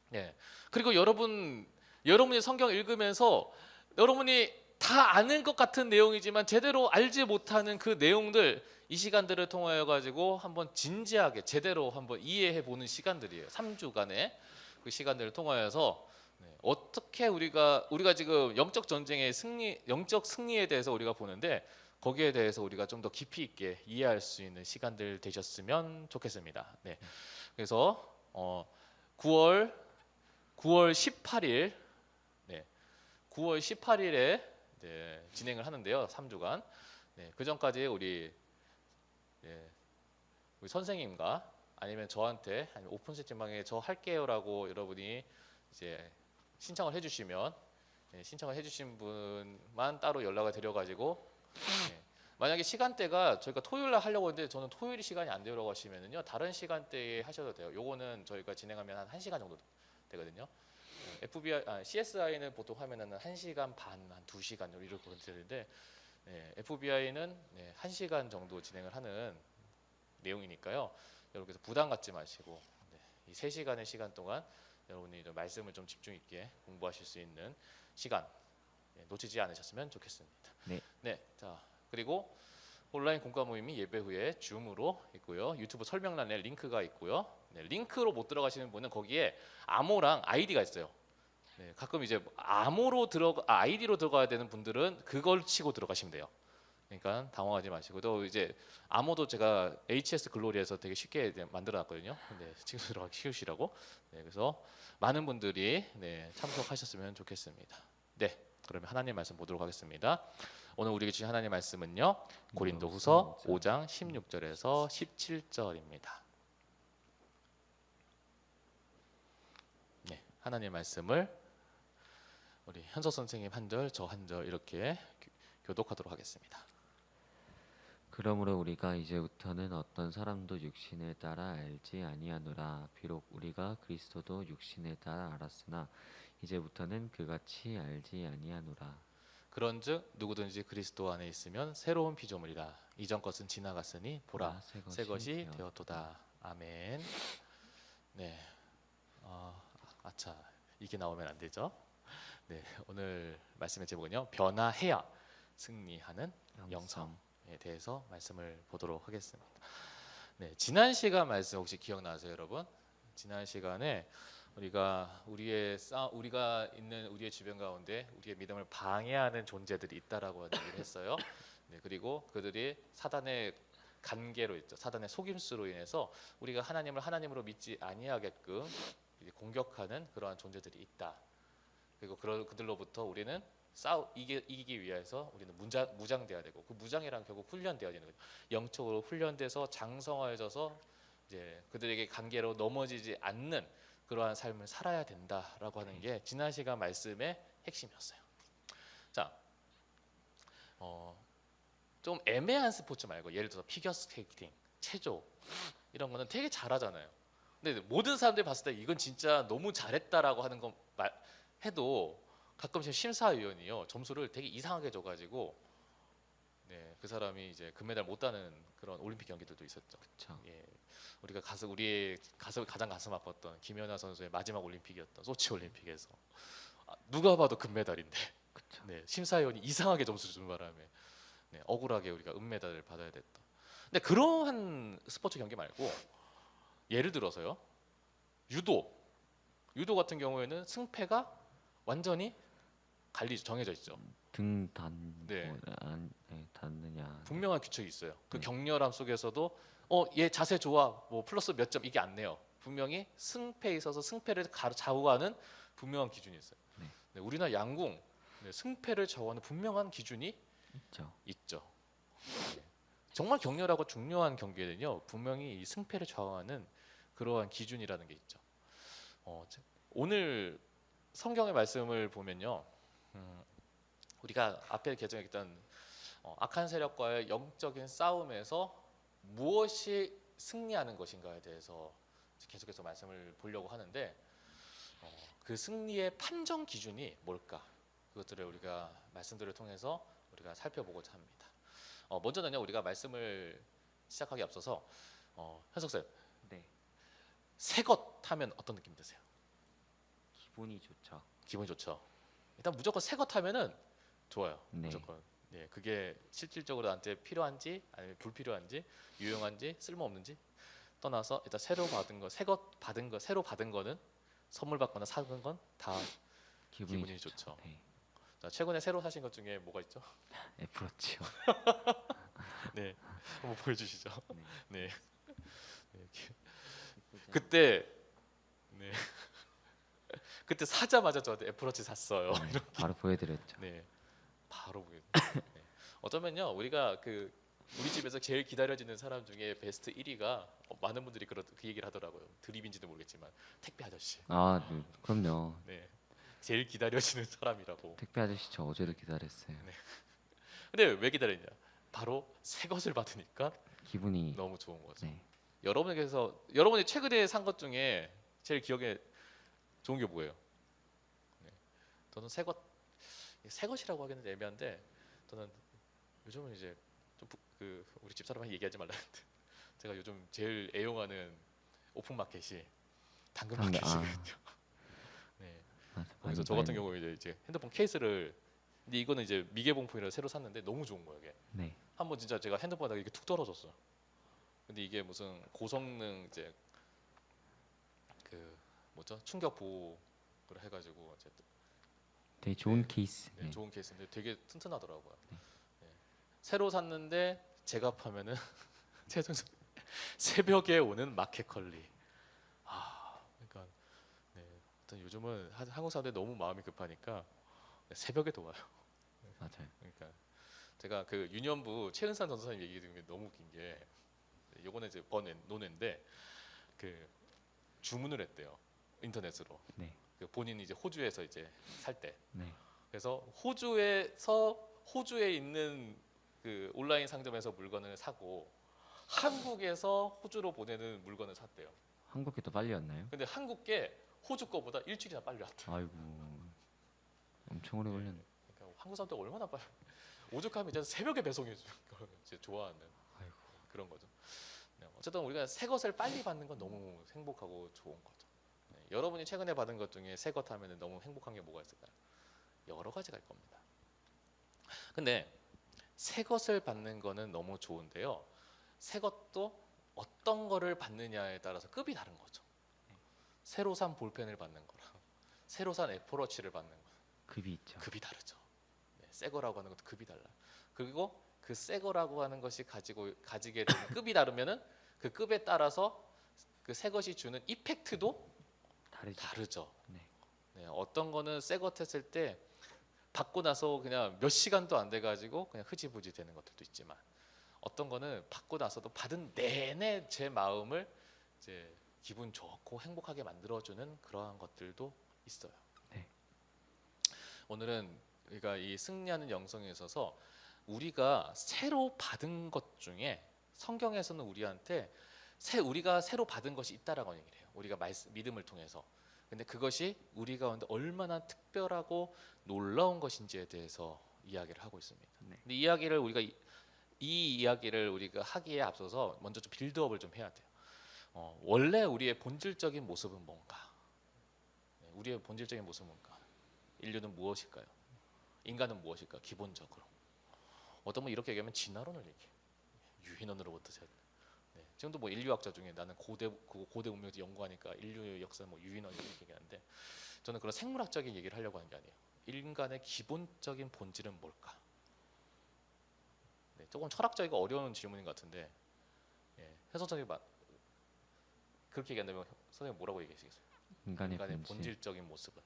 네. 그리고 여러분이 성경 읽으면서 여러분이 다 아는 것 같은 내용이지만 제대로 알지 못하는 그 내용들 이 시간들을 통하여 가지고 한번 진지하게 제대로 한번 이해해 보는 시간들이에요. 3주간의 그 시간들을 통하여서 어떻게 우리가 지금 영적 전쟁의 영적 승리에 대해서 우리가 보는데 거기에 대해서 우리가 좀 더 깊이 있게 이해할 수 있는 시간들 되셨으면 좋겠습니다. 네. 그래서 9월 18일, 네, 9월 18일에 진행을 하는데요. 3주간. 네, 그 전까지 우리 선생님과 아니면 저한테 아니면 오픈 채팅방에 저 할게요라고 여러분이 이제 신청을 해주시면 신청을 해주신 분만 따로 연락을 드려가지고 만약에 시간대가 저희가 토요일 날 하려고 했는데 저는 토요일이 시간이 안 되라고 하시면은요 다른 시간대에 하셔도 돼요. 요거는 저희가 진행하면 한 1시간 정도 되거든요. CSI는 보통 하면은 1시간 반, 한 2시간 이렇게 되는데 FBI는 1시간 정도 진행을 하는 내용이니까요. 여러분께서 부담 갖지 마시고 이 3시간의 시간 동안 여러분이 말씀을 좀 집중 있게 공부하실 수 있는 시간 놓치지 않으셨으면 좋겠습니다. 네. 자, 그리고 온라인 공과 모임이 예배 후에 줌으로 있고요. 유튜브 설명란에 링크가 있고요. 링크로 못 들어가시는 분은 거기에 암호랑 아이디가 있어요. 가끔 이제 아이디로 들어가야 되는 분들은 그걸 치고 들어가시면 돼요. 그러니까 당황하지 마시고 또 이제 암호도 제가 HS 글로리에서 되게 쉽게 만들어놨거든요. 지금 들어가기 쉬우시라고. 그래서 많은 분들이 참석하셨으면 좋겠습니다. 네, 그러면 하나님 말씀 보도록 하겠습니다. 오늘 우리에게 주신 하나님 말씀은요 고린도후서 5장 16절에서 17절입니다. 네, 하나님 말씀을 우리 현석 선생님 한 절, 저 한 절 이렇게 교독하도록 하겠습니다. 그러므로 우리가 이제부터는 어떤 사람도 육신에 따라 알지 아니하노라. 비록 우리가 그리스도도 육신에 따라 알았으나 이제부터는 그같이 알지 아니하노라. 그런즉 누구든지 그리스도 안에 있으면 새로운 피조물이라. 이전 것은 지나갔으니 보라 새 것이 되었도다. 아멘. 네. 아차 이게 나오면 안 되죠. 네, 오늘 말씀의 제목은요 변화해야 승리하는 영성에 대해서 말씀을 보도록 하겠습니다. 네, 지난 시간 말씀 혹시 기억나세요, 여러분? 지난 시간에 우리가 있는 우리의 주변 가운데 우리의 믿음을 방해하는 존재들이 있다라고 얘기를 했어요. 네, 그리고 그들이 사단의 간계로 있죠. 사단의 속임수로 인해서 우리가 하나님을 하나님으로 믿지 아니하게끔 공격하는 그러한 존재들이 있다. 그리고 그들로부터 우리는 이기기 위해서 우리는 무장돼야 되고 그 무장이란 결국 훈련돼야 되는 거죠. 영적으로 훈련돼서 장성화해져서 이제 그들에게 관계로 넘어지지 않는 그러한 삶을 살아야 된다라고 하는 게 지난 시간 말씀의 핵심이었어요. 자, 좀 애매한 스포츠 말고 예를 들어서 피겨스케이팅, 체조 이런 거는 되게 잘하잖아요. 근데 모든 사람들이 봤을 때 이건 진짜 너무 잘했다라고 하는 건 해도 가끔씩 심사위원이요 점수를 되게 이상하게 줘가지고 그 사람이 이제 금메달 못 따는 그런 올림픽 경기들도 있었죠. 그렇죠. 우리가 우리의 가장 가슴 아팠던 김연아 선수의 마지막 올림픽이었던 소치 올림픽에서 누가 봐도 금메달인데 심사위원이 이상하게 점수 주는 바람에 억울하게 우리가 은메달을 받아야 됐다. 근데 그러한 스포츠 경기 말고 예를 들어서요 유도 같은 경우에는 승패가 완전히 정해져 있죠. 닿느냐. 분명한 규칙이 있어요. 그 격렬함 속에서도 얘 자세 좋아 뭐 플러스 몇 점 이게 안 내요. 분명히 승패에 있어서 승패를 좌우하는 분명한 기준이 있어요. 우리나라 양궁 승패를 좌우하는 분명한 기준이 있죠. 정말 격렬하고 중요한 경기에는요 분명히 이 승패를 좌우하는 그러한 기준이라는 게 있죠. 오늘 성경의 말씀을 보면요 우리가 앞에 개정했던 악한 세력과의 영적인 싸움에서 무엇이 승리하는 것인가에 대해서 계속해서 말씀을 보려고 하는데 그 승리의 판정 기준이 뭘까? 그것들을 우리가 말씀들을 통해서 우리가 살펴보고자 합니다. 먼저는요 우리가 말씀을 시작하기 앞서서 현석 쌤, 새것 하면 어떤 느낌 드세요? 기분이 좋죠. 기분이 좋죠. 일단 무조건 새것 하면은 좋아요. 네. 무조건. 그게 실질적으로 나한테 필요한지 아니면 불필요한지 유용한지 쓸모없는지 떠나서 일단 새로 받은 거, 새것 받은 거, 새로 받은 거는 선물 받거나 사는 건 다 기분이 좋죠. 자, 최근에 새로 사신 것 중에 뭐가 있죠? 애플워치요. 네, 한번 보여주시죠. 네. 네, 네. 그때 네, 그때 사자마자 저한테 애플워치 샀어요. 네, 바로 보여드렸죠. 네, 바로 보여. 네. 어쩌면요, 우리가 우리 집에서 제일 기다려지는 사람 중에 베스트 1위가 많은 분들이 그 얘기를 하더라고요. 드립인지도 모르겠지만 택배 아저씨. 아, 네, 그럼요. 네, 제일 기다려지는 사람이라고. 택배 아저씨 저 어제도 기다렸어요. 네. 근데 왜 기다렸냐? 바로 새 것을 받으니까 기분이 너무 좋은 거죠. 네. 여러분이 최근에 산 것 중에 제일 기억에 좋은 게 뭐예요? 네. 저는 새 것이라고 하기는 애매한데 저는 요즘은 이제 우리 집사람한테 얘기하지 말라는데 제가 요즘 제일 애용하는 오픈 마켓이 당근 당근, 마켓이거든요. 네. 맞아, 그래서 저 같은 경우에 이제 핸드폰 케이스를 근데 이거는 이제 미개봉품이라 새로 샀는데 너무 좋은 거예요. 이게 네. 한번 진짜 제가 핸드폰에다가 이게 툭 떨어졌어. 근데 이게 무슨 고성능 이제 뭐죠 충격 보호를 해가지고 이제 되게 좋은 네. 케이스. 네, 네. 좋은 케이스인데 되게 튼튼하더라고요. 네. 네. 새로 샀는데 제값하면은 최종 새벽에 오는 마켓컬리. 그러니까 네, 하여튼 요즘은 한국 사람들이 너무 마음이 급하니까 새벽에도 와요. 맞아요. 그러니까 제가 그 유년부 최은산 전도사님 얘기 들으면 너무 웃긴 게 요거는 이제 논외인데 그 주문을 했대요 인터넷으로. 네. 그 본인이 이제 호주에서 이제 살 때. 네. 그래서 호주에 있는 그 온라인 상점에서 물건을 사고 한국에서 호주로 보내는 물건을 샀대요. 한국에 더 빨리 왔나요? 근데 한국 게 호주 거보다 일주일이나 빨리 왔대요. 아이고, 엄청 오래 걸렸네. 그러니까 한국 사람들 얼마나 빨리 오죽하면 이제 새벽에 배송해 주는 거 이제 좋아하는 아이고. 그런 거죠. 네, 어쨌든 우리가 새 것을 빨리 받는 건 너무 행복하고 좋은 거죠. 네, 여러분이 최근에 받은 것 중에 새 것 하면 너무 행복한 게 뭐가 있을까요? 여러 가지가 있을 겁니다. 근데 새 것을 받는 거는 너무 좋은데요. 새 것도 어떤 거를 받느냐에 따라서 급이 다른 거죠. 새로 산 볼펜을 받는 거랑 새로 산 애플워치를 받는 거 급이 있죠. 급이 다르죠. 네, 새 거라고 하는 것도 급이 달라. 그리고 그 새 거라고 하는 것이 가지게 되는 급이 다르면은 그 급에 따라서 그 새 것이 주는 이펙트도 다르죠. 다르죠. 네. 네, 어떤 거는 새 것 했을 때 받고 나서 그냥 몇 시간도 안 돼 가지고 그냥 흐지부지 되는 것들도 있지만 어떤 거는 받고 나서도 받은 내내 제 마음을 이제 기분 좋고 행복하게 만들어주는 그러한 것들도 있어요. 네. 오늘은 우리가 이 승리하는 영성에 있어서 우리가 새로 받은 것 중에 성경에서는 우리한테 우리가 새로 받은 것이 있다라고 얘기를 해요. 우리가 믿음을 통해서. 근데 그것이 우리 가운데 얼마나 특별하고 놀라운 것인지에 대해서 이야기를 하고 있습니다. 네. 근데 이 이야기를 우리가 하기에 앞서서 먼저 좀 빌드업을 좀 해야 돼요. 원래 우리의 본질적인 모습은 뭔가? 네, 우리의 본질적인 모습은 뭔가? 인류는 무엇일까요? 인간은 무엇일까? 기본적으로 어떤 분 이렇게 얘기하면 진화론을 얘기해. 유인원으로부터 네, 지금도 뭐 인류학자 중에 나는 고대 문명에서 연구하니까 인류의 역사 뭐 유인원 이렇게 얘기하는데 저는 그런 생물학적인 얘기를 하려고 하는 게 아니에요. 인간의 기본적인 본질은 뭘까? 네, 조금 철학적이고 어려운 질문인 것 같은데 해석 선생님 그렇게 얘기한다면 선생님 뭐라고 얘기하시겠어요? 인간의 본질. 본질적인 모습은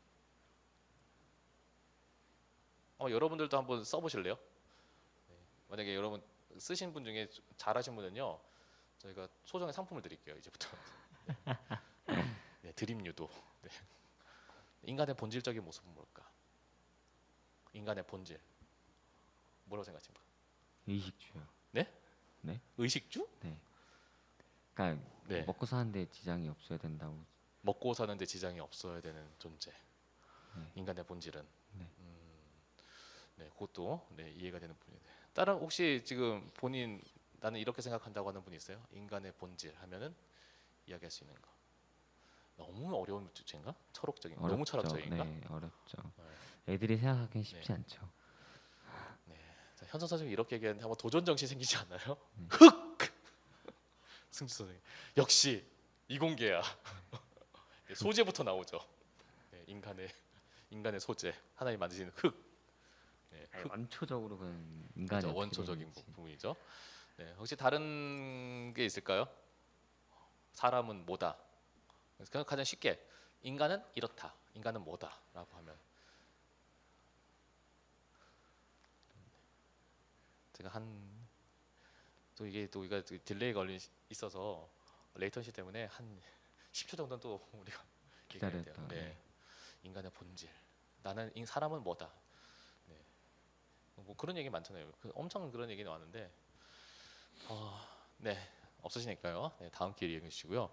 여러분들도 한번 써보실래요? 네, 만약에 여러분 쓰신 분 중에 잘하신 분은요 저희가 소정의 상품을 드릴게요 이제부터. 네, 드림유도. 네. 인간의 본질적인 모습은 뭘까? 인간의 본질 뭐라고 생각하십니까? 의식주요. 네? 네? 의식주? 네. 그러니까 네. 먹고 사는데 지장이 없어야 된다고. 먹고 사는데 지장이 없어야 되는 존재. 네. 인간의 본질은. 네. 네, 그것도 이해가 되는 분이네. 다른 혹시 지금 본인 나는 이렇게 생각한다고 하는 분이 있어요? 인간의 본질 하면은 이야기할 수 있는 거. 너무 어려운 주제인가? 철학적인. 어렵죠. 너무 철학적인가? 네, 어렵죠. 네. 애들이 생각하기엔 쉽지 네. 않죠. 네. 자, 현선 선생님 이렇게 얘기하는데 한번 도전 정신 생기지 않나요? 네. 흑! 승주 선생님 역시 이공계야. 네, 소재부터 나오죠. 네, 인간의 소재 하나님 만드시는 흑. 네, 아니, 원초적으로 그냥 인간이 그렇죠. 어떻게 원초적인 되는지. 부분이죠. 네, 혹시 다른 게 있을까요? 사람은 뭐다? 그래서 가장 쉽게 인간은 이렇다. 인간은 뭐다라고 하면 제가 또 이게 또 우리가 딜레이 걸리 있어서 레이턴시 때문에 한 10초 정도는 또 우리가 얘기해야 돼요. 기다렸다. 네. 인간의 본질. 나는 사람은 뭐다. 네. 뭐 그런 얘기 많잖아요. 엄청 그런 얘기 나왔는데 네 없으시니까요. 네, 다음 기회에 얘기해 주시고요.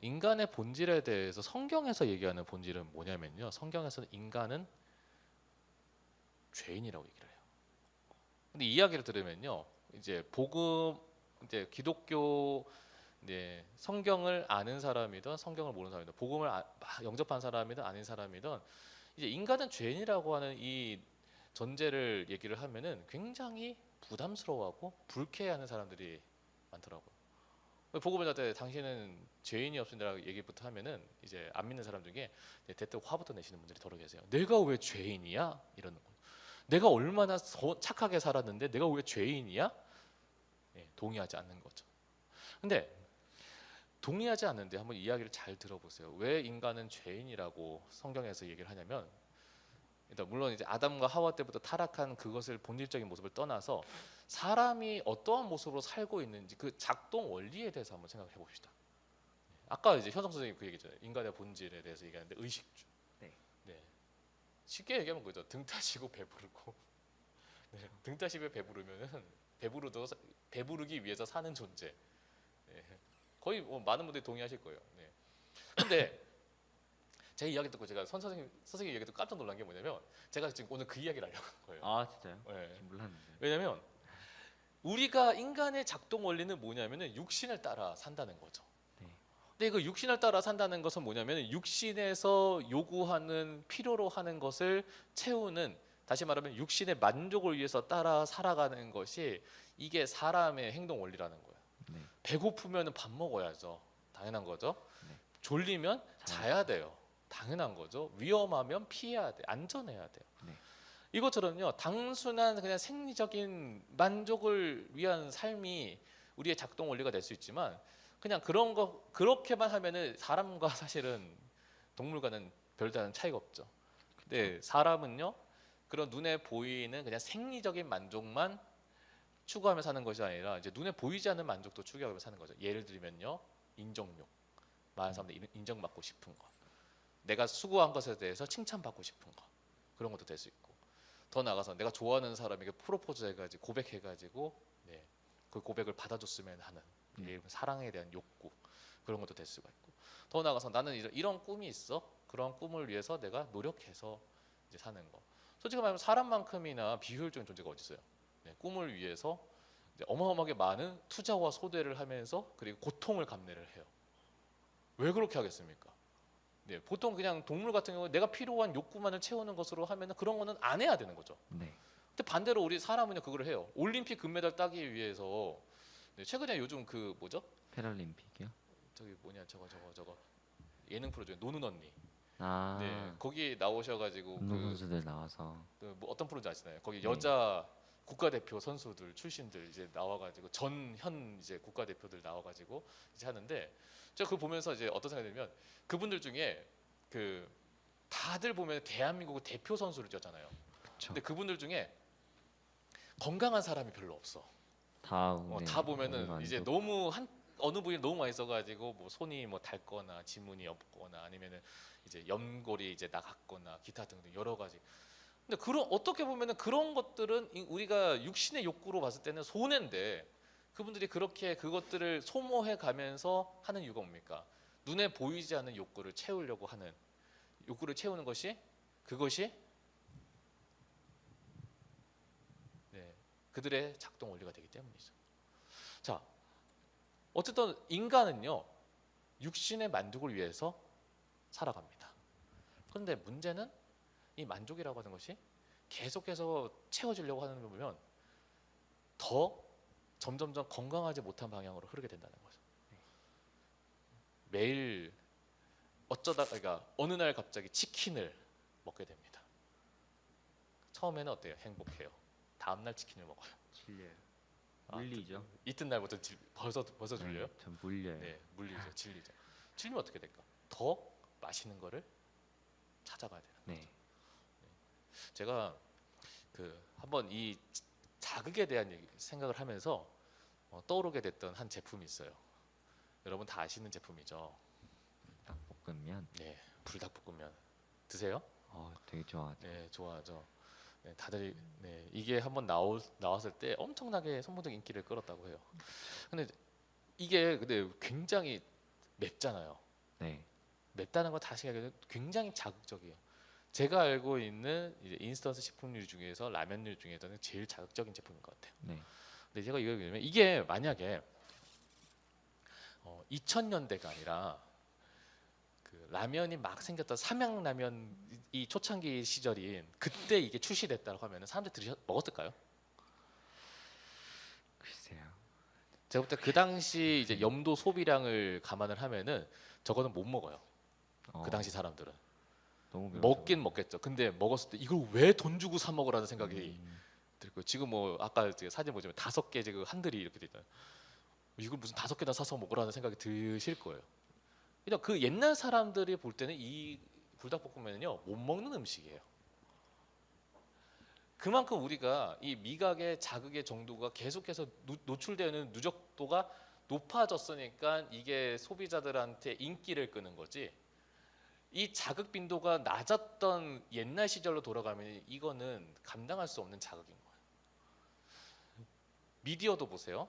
인간의 본질에 대해서 성경에서 얘기하는 본질은 뭐냐면요. 성경에서는 인간은 죄인이라고 얘기를 해요. 근데 이야기를 들으면요, 이제 복음, 이제 기독교, 이제 성경을 아는 사람이든 성경을 모르는 사람이든 복음을 영접한 사람이든 아닌 사람이든 이제 인간은 죄인이라고 하는 이 전제를 얘기를 하면은 굉장히 부담스러워하고 불쾌해하는 사람들이 많더라고요. 복음을 할때 당신은 죄인이 없습니다라고 얘기부터 하면은 이제 안 믿는 사람 중에 대뜸 화부터 내시는 분들이 더러 계세요. 내가 왜 죄인이야? 이러는 거예요. 내가 얼마나 착하게 살았는데 내가 왜 죄인이야? 동의하지 않는 거죠. 근데 동의하지 않는데 한번 이야기를 잘 들어보세요. 왜 인간은 죄인이라고 성경에서 얘기를 하냐면, 일단 물론 이제 아담과 하와 때부터 타락한 그것을 본질적인 모습을 떠나서 사람이 어떠한 모습으로 살고 있는지 그 작동 원리에 대해서 한번 생각해 봅시다. 아까 이제 현성 선생님 그 얘기잖아요. 인간의 본질에 대해서 얘기하는데 의식주. 네. 네. 쉽게 얘기하면 그죠. 등 따시고 배부르고. 네. 등 따시고 배부르면은 배부르기 위해서 사는 존재. 네. 거의 뭐 많은 분들이 동의하실 거예요. 네. 근데 제 이야기 듣고 제가 선생님 이야기 듣고 깜짝 놀란 게 뭐냐면 제가 지금 오늘 그 이야기를 하려고 한 거예요. 아 진짜요? 네. 몰랐는데. 왜냐면 우리가 인간의 작동 원리는 뭐냐면은 육신을 따라 산다는 거죠. 네. 근데 그 육신을 따라 산다는 것은 뭐냐면 육신에서 요구하는 필요로 하는 것을 채우는, 다시 말하면 육신의 만족을 위해서 따라 살아가는 것이 이게 사람의 행동 원리라는 거예요. 네. 배고프면 밥 먹어야죠. 당연한 거죠. 네. 졸리면 자야 돼요. 당연한 거죠. 위험하면 피해야 돼. 안전해야 돼요. 네. 이것처럼요. 단순한 그냥 생리적인 만족을 위한 삶이 우리의 작동 원리가 될 수 있지만 그냥 그런 거 그렇게만 하면은 사람과 사실은 동물과는 별다른 차이가 없죠. 근데 사람은요. 그런 눈에 보이는 그냥 생리적인 만족만 추구하며 사는 것이 아니라 이제 눈에 보이지 않는 만족도 추구하며 사는 거죠. 예를 들면요. 인정욕. 많은 사람들이 인정받고 싶은 거. 내가 수고한 것에 대해서 칭찬받고 싶은 거. 그런 것도 될 수 있고. 더 나아가서 내가 좋아하는 사람에게 프로포즈 해가지고 고백해가지고 네, 그 고백을 받아줬으면 하는 사랑에 대한 욕구. 그런 것도 될 수가 있고. 더 나아가서 나는 이런 꿈이 있어. 그런 꿈을 위해서 내가 노력해서 이제 사는 거. 솔직히 말하면 사람만큼이나 비효율적인 존재가 어디 있어요? 네, 꿈을 위해서 이제 어마어마하게 많은 투자와 소대를 하면서 그리고 고통을 감내를 해요. 왜 그렇게 하겠습니까? 네, 보통 그냥 동물 같은 경우 내가 필요한 욕구만을 채우는 것으로 하면 그런 거는 안 해야 되는 거죠. 네. 근데 반대로 우리 사람은요 그걸 해요. 올림픽 금메달 따기 위해서 네, 최근에 요즘 그 뭐죠? 패럴림픽이요? 저기 뭐냐 저거 예능 프로 중에 노는 언니. 아. 네, 거기 나오셔가지고 운동 선수들 나와서. 뭐 어떤 프로인지 아시나요? 거기 여자 국가대표 선수들 출신들 이제 나와가지고 전현 이제 국가대표들 나와가지고 이제 하는데 제가 그거 보면서 이제 어떤 생각이 들면 그분들 중에 그 다들 보면 대한민국 대표 선수를 뛰었잖아요. 그쵸. 근데 그분들 중에 건강한 사람이 별로 없어. 네, 다 보면은 안 이제 좋고. 너무 어느 부위를 너무 많이 써가지고 뭐 손이 뭐 닳거나 지문이 없거나 아니면은 이제 연골이 이제 나갔거나 기타 등등 여러 가지. 근데 그런 어떻게 보면은 그런 것들은 우리가 육신의 욕구로 봤을 때는 손해인데 그분들이 그렇게 그것들을 소모해 가면서 하는 이유가 뭡니까? 눈에 보이지 않는 욕구를 채우려고 하는 욕구를 채우는 것이 그것이 네, 그들의 작동 원리가 되기 때문이죠. 자, 어쨌든 인간은요 육신의 만족을 위해서 살아갑니다. 그런데 문제는 이 만족이라고 하는 것이 계속해서 채워지려고 하는 걸 보면 더 점점점 건강하지 못한 방향으로 흐르게 된다는 거죠. 매일 어쩌다 그러니까 어느 날 갑자기 치킨을 먹게 됩니다. 처음에는 어때요? 행복해요. 다음 날 치킨을 먹어요. 질려요. 아, 물리죠. 이튿날부터 벌써 질려요? 네, 전 물려요. 네, 물리죠, 질리죠. 질리면 어떻게 될까? 더 맛있는 거를 찾아가야 돼요. 네. 제가 그 한번 이 자극에 대한 생각을 하면서 떠오르게 됐던 한 제품이 있어요. 여러분 다 아시는 제품이죠. 닭볶음면. 네, 불닭볶음면 드세요? 되게 좋아하죠. 네, 좋아하죠. 네, 다들 네, 이게 한번 나왔을 때 엄청나게 선무적 인기를 끌었다고 해요. 근데 굉장히 맵잖아요. 네. 맵다는 거 다시 얘기하면 굉장히 자극적이에요. 제가 알고 있는 이제 인스턴트 식품류 중에서 라면류 중에서는 제일 자극적인 제품인 것 같아요. 네. 근데 제가 이거 왜냐면 이게 만약에 2000년대가 아니라 그 라면이 막 생겼던 삼양라면 이 초창기 시절인 그때 이게 출시됐다고 하면 사람들이 먹었을까요? 글쎄요. 제가 볼 때 그 당시 이제 염도 소비량을 감안을 하면은 저거는 못 먹어요. 그 당시 사람들은 너무 먹긴 먹겠죠. 근데 먹었을 때 이걸 왜 돈 주고 사 먹으라는 생각이 들고 지금 뭐 아까 이제 사진 보시면 5개 지금 한들이 이렇게 돼 있잖아요. 이걸 무슨 5개나 사서 먹으라는 생각이 드실 거예요. 그냥 그 옛날 사람들이 볼 때는 이 불닭볶음면은요 못 먹는 음식이에요. 그만큼 우리가 이 미각의 자극의 정도가 계속해서 노출되는 누적도가 높아졌으니까 이게 소비자들한테 인기를 끄는 거지. 이 자극 빈도가 낮았던 옛날 시절로 돌아가면 이거는 감당할 수 없는 자극인 거예요. 미디어도 보세요.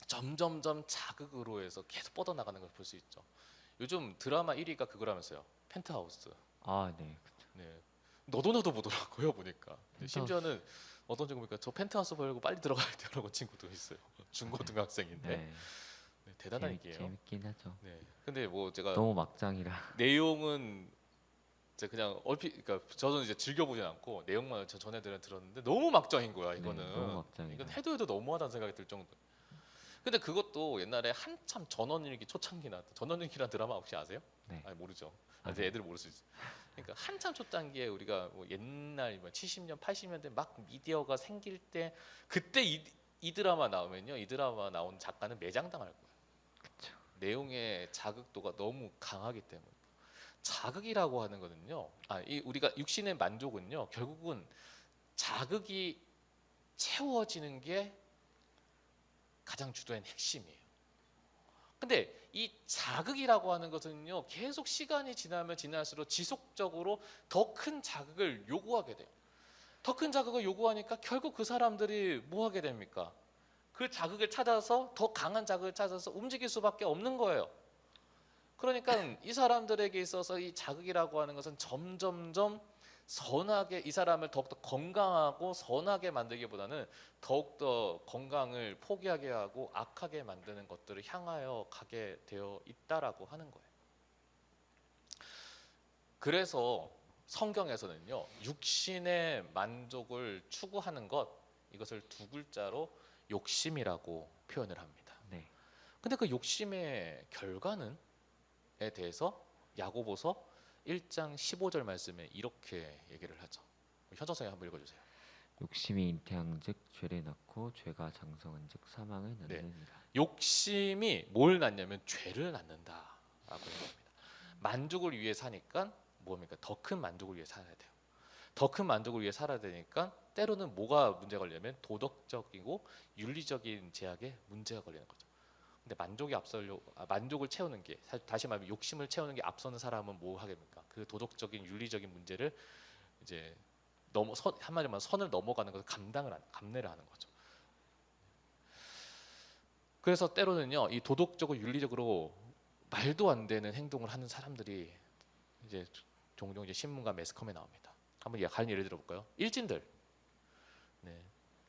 점점점 자극으로 해서 계속 뻗어나가는 걸 볼 수 있죠. 요즘 드라마 1위가 그거라면서요. 펜트하우스. 네. 네. 너도 보더라고요 보니까. 심지어는 어떤 친구 보니까 저 펜트하우스 보려고 빨리 들어가야 되라고 친구도 있어요. 중고등학생인데. 네. 네, 대단한 얘기예요. 재밌긴 하죠. 네. 근데 뭐 제가 너무 막장이라. 내용은 제가 그냥 얼핏 그러니까 저는 이제 즐겨보진 않고 내용만 전해들은 들었는데 너무 막장인 거야 이거는. 네, 너무 막장이다. 이건 해도 너무하다는 생각이 들 정도. 근데 그것도 옛날에 한참 전원일기 초창기 나왔던 전원일기라는 드라마 혹시 아세요? 네. 아니 모르죠. 아, 이제 애들 모를 수 있어. 그러니까 한참 초창기에 우리가 뭐 옛날 뭐 70년, 80년대 막 미디어가 생길 때 그때 이 드라마 나오면요, 이 드라마 나온 작가는 매장당할 거예요. 그쵸. 내용의 자극도가 너무 강하기 때문에. 자극이라고 하는 거는요, 이 우리가 육신의 만족은요, 결국은 자극이 채워지는 게 가장 주된 핵심이에요. 근데 이 자극이라고 하는 것은요 계속 시간이 지나면 지날수록 지속적으로 더 큰 자극을 요구하게 돼요. 더 큰 자극을 요구하니까 결국 그 사람들이 뭐 하게 됩니까? 그 자극을 찾아서 더 강한 자극을 찾아서 움직일 수밖에 없는 거예요. 그러니까 이 사람들에게 있어서 이 자극이라고 하는 것은 점점점 선하게 이 사람을 더욱더 건강하고 선하게 만들기보다는 더욱더 건강을 포기하게 하고 악하게 만드는 것들을 향하여 가게 되어 있다라고 하는 거예요. 그래서 성경에서는요 육신의 만족을 추구하는 것 이것을 두 글자로 욕심이라고 표현을 합니다. 네. 근데 그 욕심의 결과는에 대해서 야고보서 1장 15절 말씀에 이렇게 얘기를 하죠. 현정 선생님 한번 읽어주세요. 욕심이 잉태한즉 죄를 낳고 죄가 장성한즉 사망을 낳느니라. 욕심이 뭘 낳냐면 죄를 낳는다라고 얘기합니다. 만족을 위해 사니까 뭡니까? 더 큰 만족을 위해 살아야 돼요. 더 큰 만족을 위해 살아야 되니까 때로는 뭐가 문제가 걸리냐면 도덕적이고 윤리적인 제약에 문제가 걸리는 거죠. 근데 만족을 채우는 게 다시 말하면 욕심을 채우는 게 앞서는 사람은 뭐 하겠습니까? 그 도덕적인 윤리적인 문제를 이제 한마디로 선을 넘어가는 것을 감내를 하는 거죠. 그래서 때로는요 이 도덕적으로 윤리적으로 말도 안 되는 행동을 하는 사람들이 이제 종종 이제 신문과 매스컴에 나옵니다. 한번 다른 예를 들어볼까요? 일진들. 네.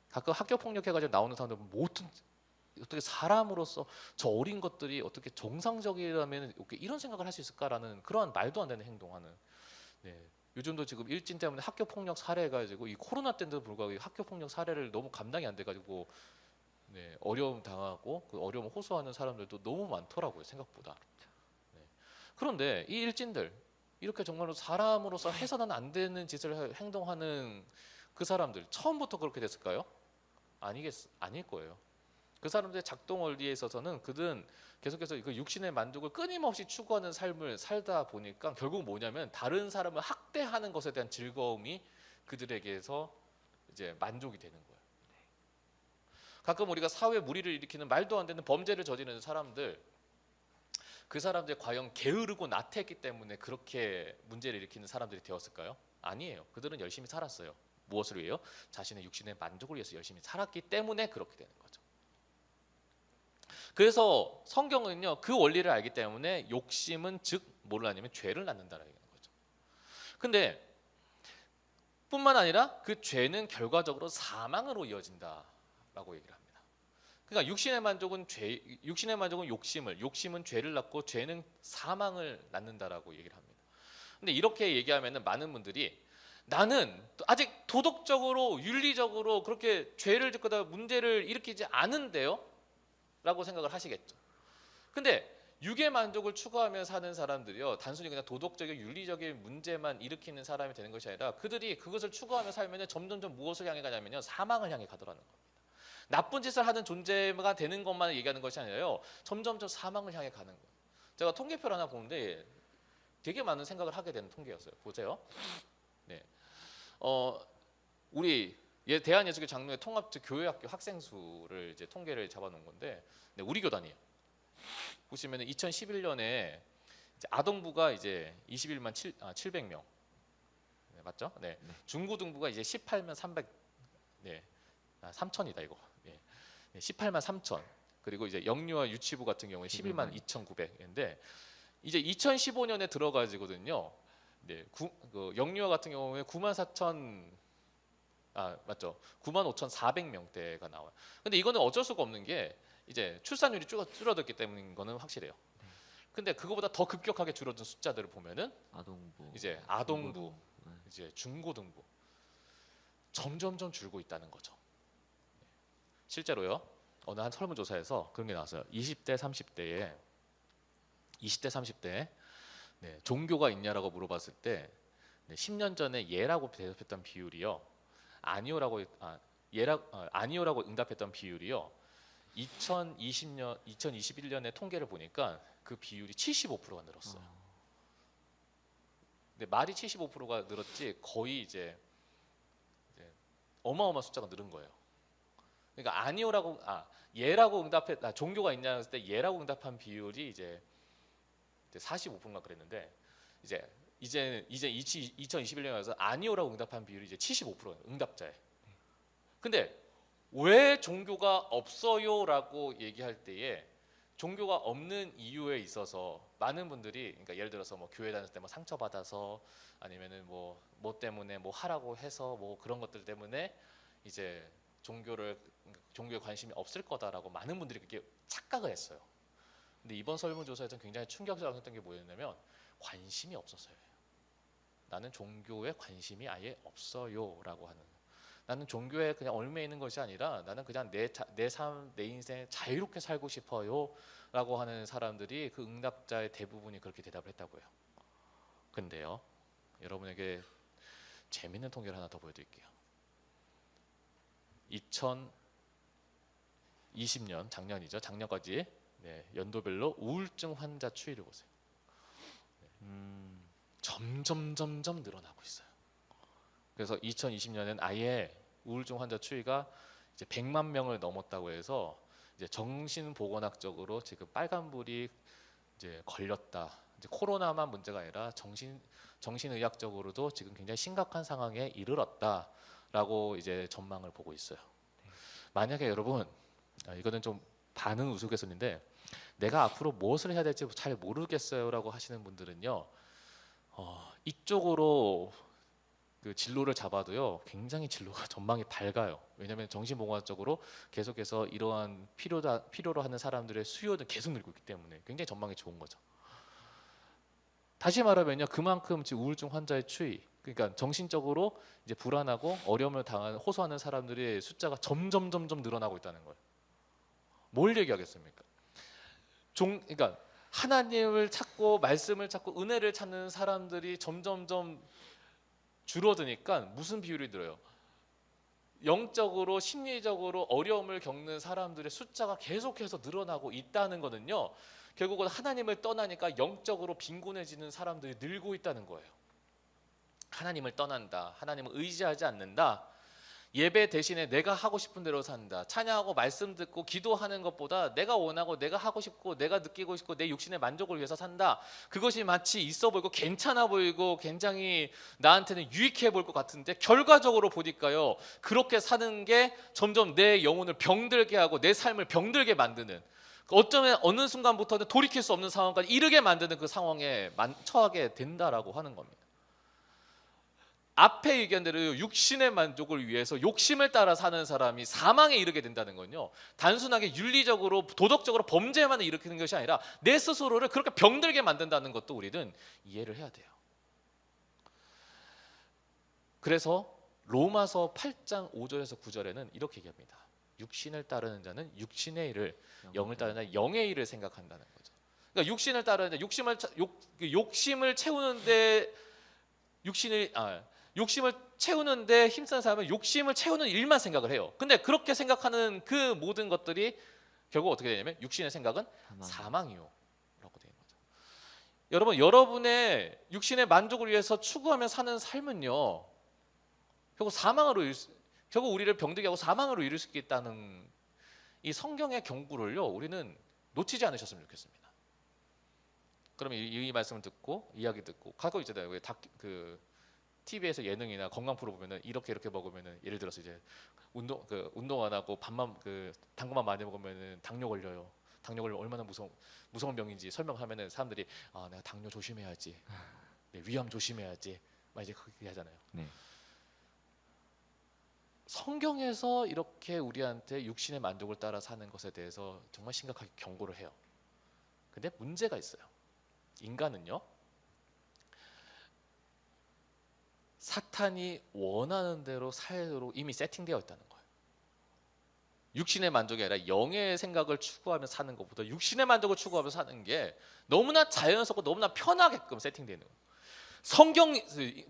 가끔 학교 폭력해가지고 나오는 사람들 모든 어떻게 사람으로서 저 어린 것들이 어떻게 정상적이라면 이런 생각을 할 수 있을까라는 그러한 말도 안 되는 행동하는. 네. 요즘도 지금 일진 때문에 학교 폭력 사례가지고 이 코로나 때인데도 불구하고 학교 폭력 사례를 너무 감당이 안 돼가지고 네, 어려움 당하고 그 어려움 호소하는 사람들도 너무 많더라고요 생각보다. 네. 그런데 이 일진들 이렇게 정말로 사람으로서 해서는 안 되는 짓을 행동하는 그 사람들 처음부터 그렇게 됐을까요? 아닐 거예요. 그 사람들의 작동 원리에 있어서는 그들은 계속해서 그 육신의 만족을 끊임없이 추구하는 삶을 살다 보니까 결국 뭐냐면 다른 사람을 학대하는 것에 대한 즐거움이 그들에게서 이제 만족이 되는 거예요. 가끔 우리가 사회 무리를 일으키는 말도 안 되는 범죄를 저지르는 사람들, 그 사람들이 과연 게으르고 나태했기 때문에 그렇게 문제를 일으키는 사람들이 되었을까요? 아니에요. 그들은 열심히 살았어요. 무엇을 위해요? 자신의 육신의 만족을 위해서 열심히 살았기 때문에 그렇게 되는 거죠. 그래서 성경은요, 그 원리를 알기 때문에 욕심은 즉 뭐를 하냐면 죄를 낳는다라는 거죠. 근데 뿐만 아니라 그 죄는 결과적으로 사망으로 이어진다라고 얘기를 합니다. 그러니까 육신의 만족은 욕심은 죄를 낳고 죄는 사망을 낳는다라고 얘기를 합니다. 근데 이렇게 얘기하면은 많은 분들이 나는 아직 도덕적으로 윤리적으로 그렇게 죄를 짓거나 문제를 일으키지 않은데요? 라고 생각을 하시겠죠. 근데 육의 만족을 추구하며 사는 사람들이요, 단순히 그냥 도덕적인 윤리적인 문제만 일으키는 사람이 되는 것이 아니라 그들이 그것을 추구하며 살면 점점점 무엇을 향해 가냐면요, 사망을 향해 가더라는 겁니다. 나쁜 짓을 하는 존재가 되는 것만 얘기하는 것이 아니라요, 점점점 사망을 향해 가는 거예요. 제가 통계표를 하나 보는데 되게 많은 생각을 하게 되는 통계였어요. 보세요. 네, 우리 대한예수교 장로의 통합적 교회학교 학생 수를 이제 통계를 잡아놓은 건데, 네, 우리 교단이에요. 보시면 2011년에 아동부가 이제 21만 700명, 네, 맞죠? 네. 중고등부가 이제 18만 300, 네, 3천이다 이거. 네. 18만 3천. 그리고 이제 영유아 유치부 같은 경우에 11만 2,900인데 이제 2015년에 들어가지거든요. 네, 영유아 같은 경우에 9만 4천, 맞죠? 9만 5,400명대가 나와요. 근데 이거는 어쩔 수가 없는 게 이제 출산율이 줄어들기 때문인 거는 확실해요. 근데 그거보다 더 급격하게 줄어든 숫자들을 보면은 이제 아동부, 이제 중고등부 점점점 줄고 있다는 거죠. 실제로요, 어느 한 설문조사에서 그런 게 나왔어요. 20대 30대에 네, 종교가 있냐라고 물어봤을 때, 네, 10년 전에 예라고 대답했던 비율이요, 아니오라고 응답했던 비율이요, 2021년에 통계를 보니까 그 비율이 75%가 늘었어요. 근데 말이 75%가 늘었지 거의 이제 어마어마한 숫자가 늘은 거예요. 그러니까 예라고 종교가 있냐 했을 때 예라고 응답한 비율이 이제 45%인가 그랬는데 이제 2021년에 와서 아니오라고 응답한 비율이 이제 75%예요. 응답자에. 근데 왜 종교가 없어요라고 얘기할 때에 종교가 없는 이유에 있어서 많은 분들이, 그러니까 예를 들어서 뭐 교회 다닐 때 뭐 상처 받아서, 아니면은 뭐 때문에 뭐 하라고 해서 뭐 그런 것들 때문에 이제 종교에 관심이 없을 거다라고 많은 분들이 그렇게 착각을 했어요. 근데 이번 설문조사에서 굉장히 충격적이었던 게 뭐였냐면 관심이 없었어요. 나는 종교에 관심이 아예 없어요라고 하는. 나는 종교에 그냥 얽매 있는 것이 아니라 나는 그냥 내 삶, 내 인생 자유롭게 살고 싶어요라고 하는 사람들이 그 응답자의 대부분이 그렇게 대답을 했다고요. 근데요, 여러분에게 재밌는 통계를 하나 더 보여드릴게요. 2020년, 작년이죠. 작년까지 네, 연도별로 우울증 환자 추이를 보세요. 점점 늘어나고 있어요. 그래서 2020년엔 아예 우울증 환자 추이가 이제 100만 명을 넘었다고 해서 이제 정신보건학적으로 지금 빨간불이 이제 걸렸다. 이제 코로나만 문제가 아니라 정신의학적으로도 지금 굉장히 심각한 상황에 이르렀다라고 이제 전망을 보고 있어요. 만약에 여러분, 이거는 좀 반은 우스갯소리인데 내가 앞으로 무엇을 해야 될지 잘 모르겠어요라고 하시는 분들은요, 이쪽으로 그 진로를 잡아도요 굉장히 진로가 전망이 밝아요. 왜냐하면 정신보건학적으로 계속해서 이러한 필요로 하는 사람들의 수요는 계속 늘고 있기 때문에 굉장히 전망이 좋은 거죠. 다시 말하면요, 그만큼 지금 우울증 환자의 추이, 그러니까 정신적으로 이제 불안하고 어려움을 호소하는 사람들의 숫자가 점점 늘어나고 있다는 거예요. 뭘 얘기하겠습니까? 그러니까 하나님을 찾고 말씀을 찾고 은혜를 찾는 사람들이 점점점 줄어드니까 무슨 비율이 들어요? 영적으로 심리적으로 어려움을 겪는 사람들의 숫자가 계속해서 늘어나고 있다는 거는요, 결국은 하나님을 떠나니까 영적으로 빈곤해지는 사람들이 늘고 있다는 거예요. 하나님을 떠난다, 하나님을 의지하지 않는다, 예배 대신에 내가 하고 싶은 대로 산다, 찬양하고 말씀 듣고 기도하는 것보다 내가 원하고 내가 하고 싶고 내가 느끼고 싶고 내 육신의 만족을 위해서 산다, 그것이 마치 있어 보이고 괜찮아 보이고 굉장히 나한테는 유익해 보일 것 같은데 결과적으로 보니까요, 그렇게 사는 게 점점 내 영혼을 병들게 하고 내 삶을 병들게 만드는, 어쩌면 어느 순간부터는 돌이킬 수 없는 상황까지 이르게 만드는 그 상황에 처하게 된다라고 하는 겁니다. 앞에 얘기한 대로 육신의 만족을 위해서 욕심을 따라 사는 사람이 사망에 이르게 된다는 건요, 단순하게 윤리적으로 도덕적으로 범죄만 일으키는 것이 아니라 내 스스로를 그렇게 병들게 만든다는 것도 우리는 이해를 해야 돼요. 그래서 로마서 8장 5절에서 9절에는 이렇게 얘기합니다. 육신을 따르는 자는 육신의 일을, 영을 따르는 자는 영의 일을 생각한다는 거죠. 그러니까 육신을 따르는 자, 욕심을 채우는데 욕심을 채우는데 힘쓰는 사람은 욕심을 채우는 일만 생각을 해요. 근데 그렇게 생각하는 그 모든 것들이 결국 어떻게 되냐면 육신의 생각은 사망이요 라고 되는 거죠. 여러분, 여러분의 육신의 만족을 위해서 추구하며 사는 삶은요, 결국 우리를 병들게 하고 사망으로 이룰 수 있다는 이 성경의 경고를요, 우리는 놓치지 않으셨으면 좋겠습니다. 그러면 이 말씀을 듣고 이야기 듣고 가끔 있잖아요. TV에서 예능이나 건강 프로 보면은 이렇게 먹으면은, 예를 들어서 이제 운동 안 하고 밥만 단 것만 많이 먹으면은 당뇨 걸려요. 당뇨 걸리면 얼마나 무서운 병인지 설명하면은 사람들이 내가 당뇨 조심해야지, 위암 조심해야지, 막 이제 그렇게 하잖아요. 네. 성경에서 이렇게 우리한테 육신의 만족을 따라 사는 것에 대해서 정말 심각하게 경고를 해요. 근데 문제가 있어요. 인간은요, 사탄이 원하는 대로 살도록 이미 세팅되어 있다는 거예요. 육신의 만족이 아니라 영의 생각을 추구하며 사는 것보다 육신의 만족을 추구하며 사는 게 너무나 자연스럽고 너무나 편하게끔 세팅되어 있는 거예요. 성경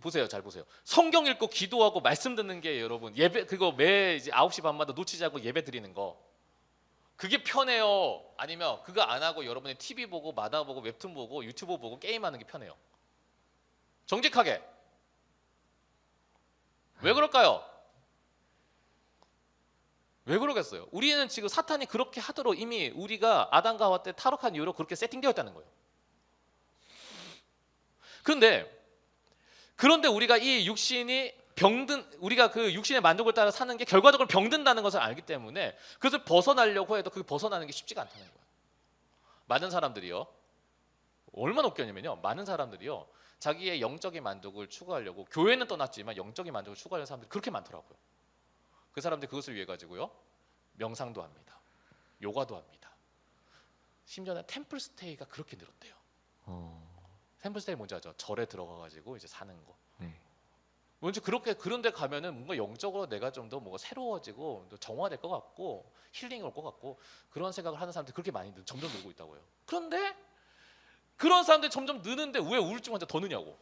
보세요, 잘 보세요. 성경 읽고 기도하고 말씀 듣는 게 여러분, 예배 그거 매 이제 9시 반마다 놓치지 않고 예배 드리는 거, 그게 편해요? 아니면 그거 안 하고 여러분이 TV 보고 만화 보고 웹툰 보고 유튜브 보고 게임하는 게 편해요? 정직하게 왜 그럴까요? 왜 그러겠어요? 우리는 지금 사탄이 그렇게 하도록 이미 우리가 아담과 하와 때 타락한 이후로 그렇게 세팅되어 있다는 거예요. 그런데 우리가 이 육신이 우리가 그 육신의 만족을 따라 사는 게 결과적으로 병든다는 것을 알기 때문에 그것을 벗어나려고 해도 그 벗어나는 게 쉽지가 않다는 거예요. 많은 사람들이요, 얼마나 웃겼냐면요, 많은 사람들이요, 자기의 영적인 만족을 추구하려고 교회는 떠났지만 영적인 만족을 추구하는 사람들이 그렇게 많더라고요. 그 사람들이 그것을 위해 가지고요, 명상도 합니다, 요가도 합니다. 심지어는 템플스테이가 그렇게 늘었대요. 템플스테이 뭔지 알죠? 절에 들어가 가지고 이제 사는 거. 네. 왠지 그런데 가면은 뭔가 영적으로 내가 좀 더 뭔가 새로워지고 또 정화될 것 같고 힐링이 올 것 같고 그런 생각을 하는 사람들이 그렇게 많이 점점 늘고 있다고요. 그런데 그런 사람들이 점점 느는데 왜 우울증 환자 더 느냐고.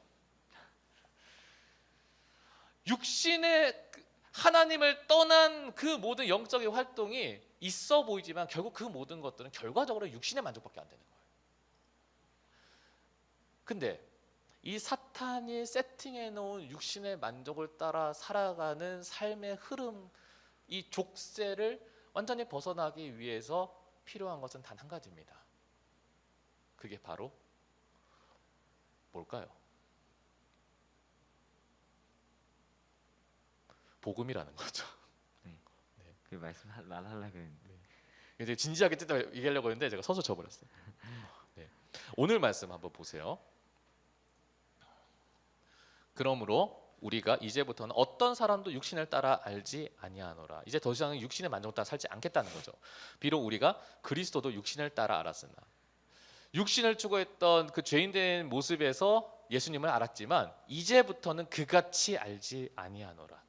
육신의 하나님을 떠난 그 모든 영적인 활동이 있어 보이지만 결국 그 모든 것들은 결과적으로 육신의 만족밖에 안 되는 거예요. 근데 이 사탄이 세팅해 놓은 육신의 만족을 따라 살아가는 삶의 흐름, 이 족쇄를 완전히 벗어나기 위해서 필요한 것은 단 한 가지입니다. 그게 바로 뭘까요? 복음이라는 거죠. 네. 그 말씀 말하려고 했는데 이제 진지하게 얘기하려고 했는데 제가 서서 져버렸어요. 네. 오늘 말씀 한번 보세요. 그러므로 우리가 이제부터는 어떤 사람도 육신을 따라 알지 아니하노라. 이제 더 이상은 육신의 만족을 따라 살지 않겠다는 거죠. 비록 우리가 그리스도도 육신을 따라 알았으나, 육신을 추구했던 그 죄인된 모습에서 예수님을 알았지만 이제부터는 그같이 알지 아니하노라.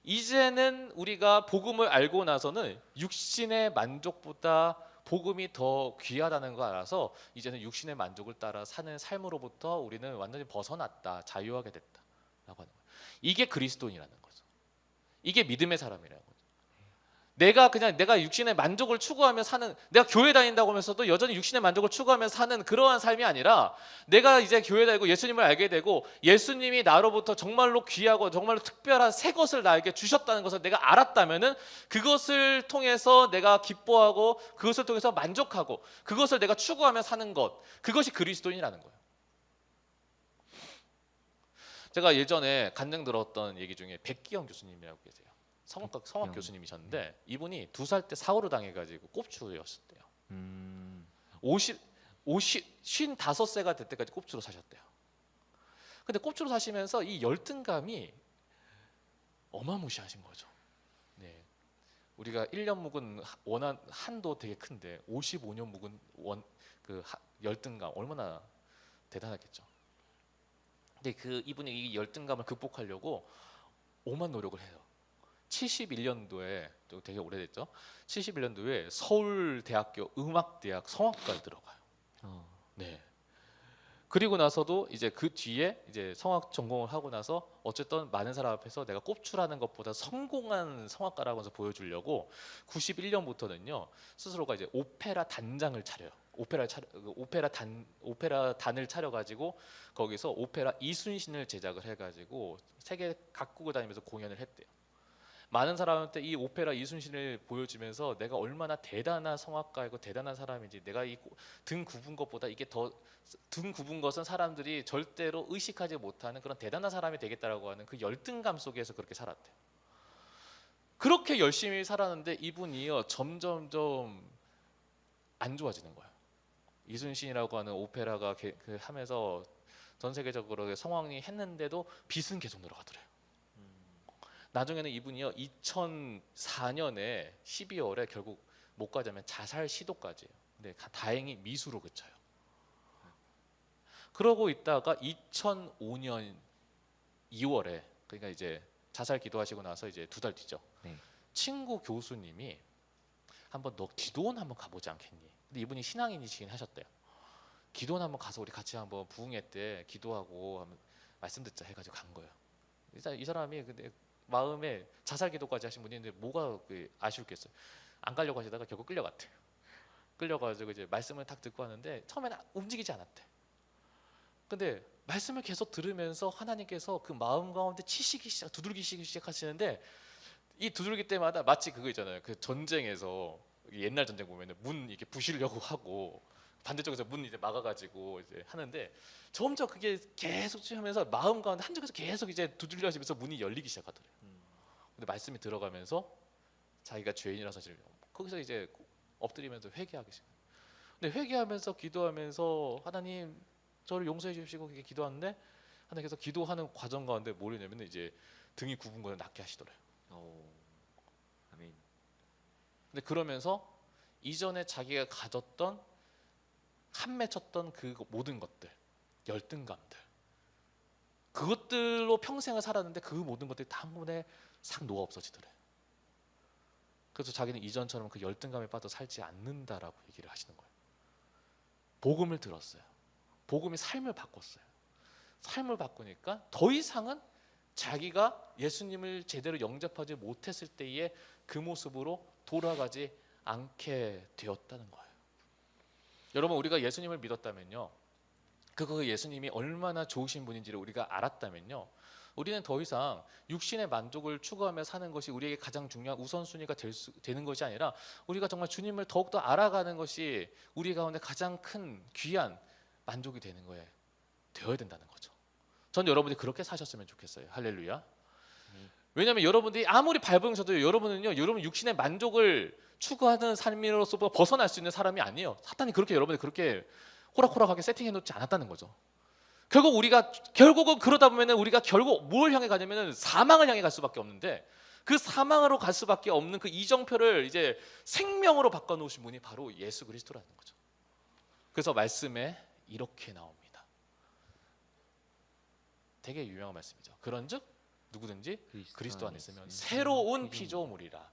이제는 우리가 복음을 알고 나서는 육신의 만족보다 복음이 더 귀하다는 걸 알아서 이제는 육신의 만족을 따라 사는 삶으로부터 우리는 완전히 벗어났다, 자유하게 됐다라고 하는 거예요. 이게 그리스도인이라는 거죠. 이게 믿음의 사람이라는 거죠. 내가 육신의 만족을 추구하며 사는, 내가 교회 다닌다고 하면서도 여전히 육신의 만족을 추구하며 사는 그러한 삶이 아니라, 내가 이제 교회 다니고 예수님을 알게 되고 예수님이 나로부터 정말로 귀하고 정말로 특별한 새 것을 나에게 주셨다는 것을 내가 알았다면은 그것을 통해서 내가 기뻐하고 그것을 통해서 만족하고 그것을 내가 추구하며 사는 것, 그것이 그리스도인이라는 거예요. 제가 예전에 간증 들었던 얘기 중에 백기영 교수님이라고 계세요. 성악 교수님이셨는데 이분이 2살 때 사고를 당해가지고 꼽추였었대요. 55세가 될 때까지 꼽추로 사셨대요. 근데 꼽추로 사시면서 이 열등감이 어마무시하신 거죠. 네. 우리가 1년 묵은 원한 한도 되게 큰데 55년 묵은 열등감 얼마나 대단하겠죠. 근데 이분이 이 열등감을 극복하려고 오만 노력을 해요. 71년도에, 또 되게 오래됐죠. 71년도에 서울대학교 음악대학 성악과에 들어가요. 네. 그리고 나서도 이제 그 뒤에 이제 성악 전공을 하고 나서 어쨌든 많은 사람 앞에서 내가 꼽추라는 것보다 성공한 성악가라고 해서 보여주려고 91년부터는요 스스로가 이제 오페라 단장을 차려요. 오페라단을 차려가지고 거기서 오페라 이순신을 제작을 해가지고 세계 각국을 다니면서 공연을 했대요. 많은 사람한테 이 오페라 이순신을 보여주면서 내가 얼마나 대단한 성악가이고 대단한 사람인지, 내가 이 등 굽은 것보다 이게 더 등 굽은 것은 사람들이 절대로 의식하지 못하는 그런 대단한 사람이 되겠다라고 하는 그 열등감 속에서 그렇게 살았대요. 그렇게 열심히 살았는데 이분이요 점점점 안 좋아지는 거예요. 이순신이라고 하는 오페라가 하면서 전 세계적으로 성황리 했는데도 빚은 계속 늘어가더래요. 나중에는 이분이요 2004년에 12월에 결국 못 가자면 자살 시도까지 해요. 근데 다행히 미수로 그쳐요. 그러고 있다가 2005년 2월에, 그러니까 이제 자살 기도하시고 나서 이제 2달 뒤죠. 네. 친구 교수님이 한번 너 기도원 한번 가보지 않겠니? 근데 이분이 신앙인이시긴 하셨대요. 기도원 한번 가서 우리 같이 한번 부흥회 때 기도하고 말씀 듣자 해가지고 간 거예요. 이 사람이 근데 마음에 자살 기도까지 하신 분인데 뭐가 아쉬웠겠어요. 안 가려고 하시다가 결국 끌려갔대요. 끌려가지고 이제 말씀을 딱 듣고 하는데 처음에는 움직이지 않았대. 근데 말씀을 계속 들으면서 하나님께서 그 마음 가운데 두들기시기 시작하시는데, 이 두들기 때마다 마치 그거 있잖아요. 그 전쟁에서 옛날 전쟁 보면은 문 이렇게 부시려고 하고 반대쪽에서 문 이제 막아가지고 이제 하는데, 점점 그게 계속 하면서 마음 가운데 한쪽에서 계속 이제 두들려지면서 문이 열리기 시작하더래요. 근데 말씀이 들어가면서 자기가 죄인이라는 사실을 거기서 이제 엎드리면서 회개하기 시작. 근데 회개하면서 기도하면서 하나님 저를 용서해 주시고 그렇게 기도하는데, 하나님께서 기도하는 과정 가운데 뭐냐면 이제 등이 굽은 거를 낫게 하시더래요. 아멘. 근데 그러면서 이전에 자기가 가졌던 한 맺혔던 그 모든 것들, 열등감들, 그것들로 평생을 살았는데 그 모든 것들이 다 한 번에 싹 녹아 없어지더래요. 그래서 자기는 이전처럼 그 열등감에 빠져 살지 않는다라고 얘기를 하시는 거예요. 복음을 들었어요. 복음이 삶을 바꿨어요. 삶을 바꾸니까 더 이상은 자기가 예수님을 제대로 영접하지 못했을 때의 그 모습으로 돌아가지 않게 되었다는 거예요. 여러분, 우리가 예수님을 믿었다면요, 그 예수님이 얼마나 좋으신 분인지를 우리가 알았다면요, 우리는 더 이상 육신의 만족을 추구하며 사는 것이 우리에게 가장 중요한 우선순위가 되는 것이 아니라, 우리가 정말 주님을 더욱더 알아가는 것이 우리 가운데 가장 큰 귀한 만족이 되는 거에 되어야 된다는 거죠. 전 여러분이 그렇게 사셨으면 좋겠어요. 할렐루야. 왜냐하면 여러분들이 아무리 발버둥쳐도 여러분은요, 여러분 육신의 만족을 추구하는 삶으로서 벗어날 수 있는 사람이 아니에요. 사탄이 여러분을 그렇게 호락호락하게 세팅해 놓지 않았다는 거죠. 결국은 그러다 보면은 우리가 결국 뭘 향해 가냐면은 사망을 향해 갈 수밖에 없는데, 그 사망으로 갈 수밖에 없는 그 이정표를 이제 생명으로 바꿔 놓으신 분이 바로 예수 그리스도라는 거죠. 그래서 말씀에 이렇게 나옵니다. 되게 유명한 말씀이죠. 그런즉 누구든지 그리스도 안에 있으면 새로운 피조물이라.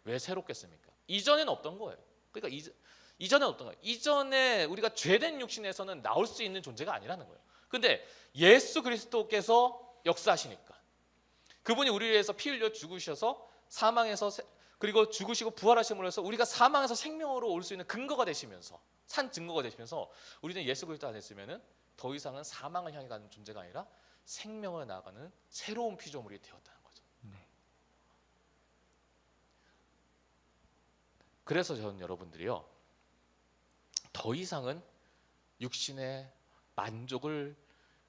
왜 새롭겠습니까? 이전에는 없던 거예요. 그러니까 이전에 어떤가요? 이전에 우리가 죄된 육신에서는 나올 수 있는 존재가 아니라는 거예요. 근데 예수 그리스도께서 역사하시니까, 그분이 우리를 위해서 피 흘려 죽으셔서 사망에서 그리고 죽으시고 부활하심으로 해서 우리가 사망에서 생명으로 올 수 있는 근거가 되시면서, 산 증거가 되시면서, 우리는 예수 그리스도 안에 있으면은 더 이상은 사망을 향해 가는 존재가 아니라 생명을 나아가는 새로운 피조물이 되었다는 거죠. 그래서 저는 여러분들이요, 더 이상은 육신의 만족을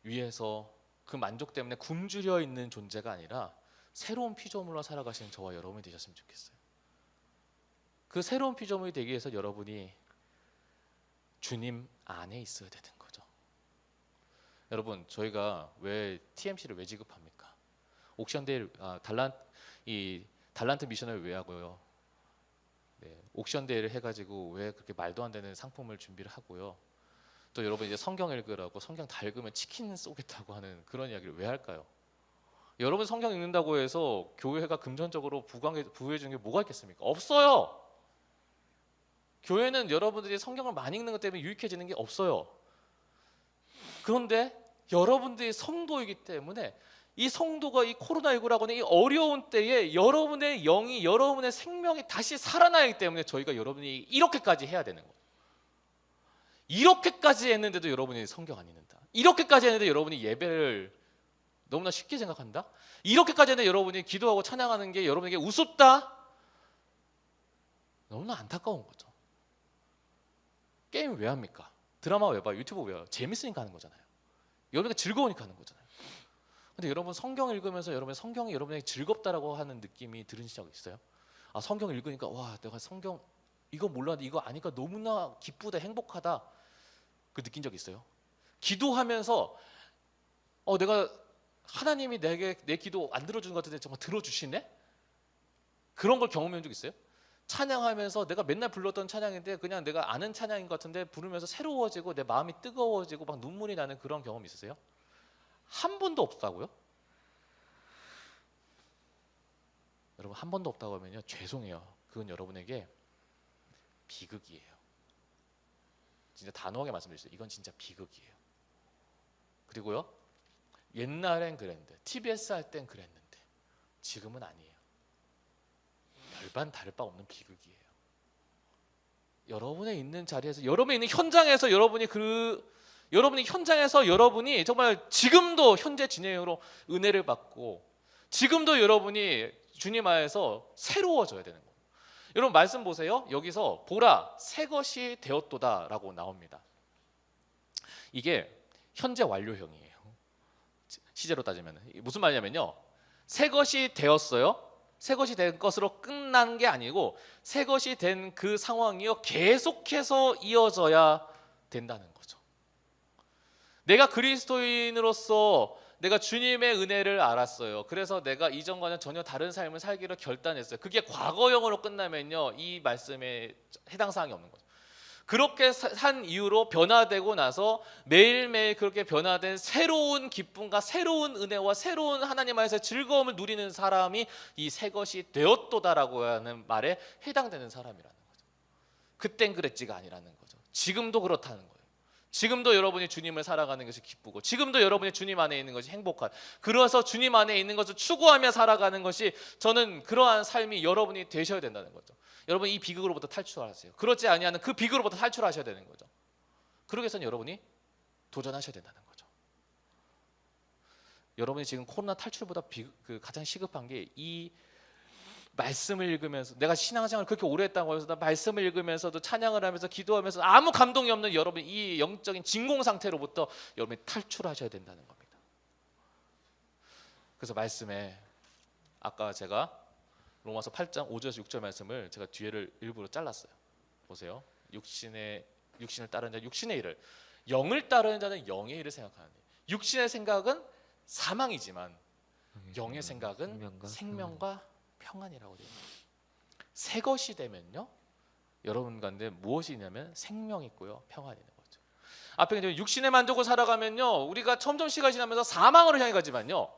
위해서 그 만족 때문에 굶주려 있는 존재가 아니라 새로운 피조물로 살아가시는 저와 여러분이 되셨으면 좋겠어요. 그 새로운 피조물이 되기 위해서 여러분이 주님 안에 있어야 되는 거죠. 여러분, 저희가 왜 TMC를 왜 지급합니까? 옥션데일 달란트 미션을 왜 하고요? 네, 옥션데이를 해가지고 왜 그렇게 말도 안 되는 상품을 준비를 하고요? 또 여러분 이제 성경 읽으라고 성경 다 읽으면 치킨 쏘겠다고 하는 그런 이야기를 왜 할까요? 여러분 성경 읽는다고 해서 교회가 금전적으로 부유해 주는 게 뭐가 있겠습니까? 없어요. 교회는 여러분들이 성경을 많이 읽는 것 때문에 유익해지는 게 없어요. 그런데 여러분들이 성도이기 때문에 이 성도가 이 코로나19라고 하는 이 어려운 때에 여러분의 영이, 여러분의 생명이 다시 살아나기 때문에 저희가 여러분이 이렇게까지 해야 되는 거예요. 이렇게까지 했는데도 여러분이 성경 안 읽는다. 이렇게까지 했는데 여러분이 예배를 너무나 쉽게 생각한다. 이렇게까지 했는데 여러분이 기도하고 찬양하는 게 여러분에게 우습다. 너무나 안타까운 거죠. 게임 왜 합니까? 드라마 왜 봐요? 유튜브 왜 봐요? 재밌으니까 하는 거잖아요. 여러분이 즐거우니까 하는 거잖아요. 근데 여러분 성경 읽으면서 여러분 성경이 여러분에게 즐겁다라고 하는 느낌이 들으신 적 있어요? 아, 성경 읽으니까 와, 내가 성경 이거 몰랐는데 이거 아니까 너무나 기쁘다, 행복하다, 그 느낀 적 있어요? 기도하면서 내가 하나님이 내게 내 기도 안 들어주는 것 같은데 정말 들어주시네? 그런 걸 경험한 적 있어요? 찬양하면서 내가 맨날 불렀던 찬양인데 그냥 내가 아는 찬양인 것 같은데 부르면서 새로워지고 내 마음이 뜨거워지고 막 눈물이 나는 그런 경험 있으세요? 한 번도 없다고요? 여러분, 한 번도 없다고 하면요, 죄송해요. 그건 여러분에게 비극이에요. 진짜 단호하게 말씀드리세요. 이건 진짜 비극이에요. 그리고요, 옛날엔 그랬는데, TBS 할 땐 그랬는데 지금은 아니에요. 별반 다를 바 없는 비극이에요. 여러분의 있는 자리에서, 여러분이 있는 현장에서 여러분이 정말 지금도 현재 진행으로 은혜를 받고 지금도 여러분이 주님 안에서 새로워져야 되는 거예요. 여러분 말씀 보세요. 여기서 보라 새 것이 되었도다라고 나옵니다. 이게 현재 완료형이에요. 시제로 따지면 무슨 말이냐면요, 새 것이 되었어요. 새 것이 된 것으로 끝난 게 아니고 새 것이 된 그 상황이요, 계속해서 이어져야 된다는 거죠. 내가 그리스도인으로서 내가 주님의 은혜를 알았어요. 그래서 내가 이전과는 전혀 다른 삶을 살기로 결단했어요. 그게 과거형으로 끝나면요, 이 말씀에 해당 사항이 없는 거죠. 그렇게 산 이후로 변화되고 나서 매일매일 그렇게 변화된 새로운 기쁨과 새로운 은혜와 새로운 하나님 안에서의 즐거움을 누리는 사람이 이 새 것이 되었도다라고 하는 말에 해당되는 사람이라는 거죠. 그땐 그랬지가 아니라는 거죠. 지금도 그렇다는 거예요. 지금도 여러분이 주님을 살아가는 것이 기쁘고 지금도 여러분이 주님 안에 있는 것이 행복한, 그래서 주님 안에 있는 것을 추구하며 살아가는 것이, 저는 그러한 삶이 여러분이 되셔야 된다는 거죠. 여러분 이 비극으로부터 탈출하세요. 그렇지 아니하는 그 비극으로부터 탈출하셔야 되는 거죠. 그러기 위해서는 여러분이 도전하셔야 된다는 거죠. 여러분이 지금 코로나 탈출보다 가장 시급한 게 이 말씀을 읽으면서, 내가 신앙생활을 그렇게 오래 했다고 해서 말씀을 읽으면서도 찬양을 하면서 기도하면서 아무 감동이 없는 여러분, 이 영적인 진공 상태로부터 여러분이 탈출하셔야 된다는 겁니다. 그래서 말씀에 아까 제가 로마서 8장 5절에서 6절 말씀을 제가 뒤에를 일부러 잘랐어요. 보세요. 육신을 따르는 자 육신의 일을, 영을 따르는 자는 영의 일을 생각하는, 육신의 생각은 사망이지만 영의 생각은 생명과 평안이라고 돼요. 새 것이 되면요, 여러분 가운데 무엇이 있냐면 생명이 있고요, 평안이 있는 거죠. 앞에 이제 육신의 만족을 살아가면요, 우리가 점점 시간이 지나면서 사망으로 향해 가지만요,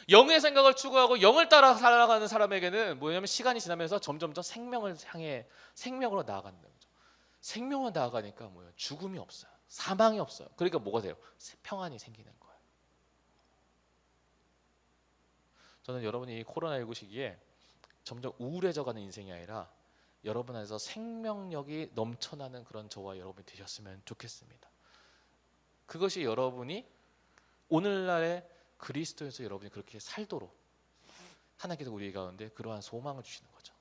영의 생각을 추구하고 영을 따라 살아가는 사람에게는 뭐냐면 시간이 지나면서 점점 더 생명을 향해 생명으로 나아가는 거죠. 생명을 나아가니까 뭐예요? 죽음이 없어요. 사망이 없어요. 그러니까 뭐가 돼요? 평안이 생기는 거예요. 저는 여러분이 이 코로나19 시기에 점점 우울해져가는 인생이 아니라 여러분 안에서 생명력이 넘쳐나는 그런 저와 여러분이 되셨으면 좋겠습니다. 그것이 여러분이 오늘날의 그리스도에서 여러분이 그렇게 살도록 하나님께서 우리 가운데 그러한 소망을 주시는 거죠.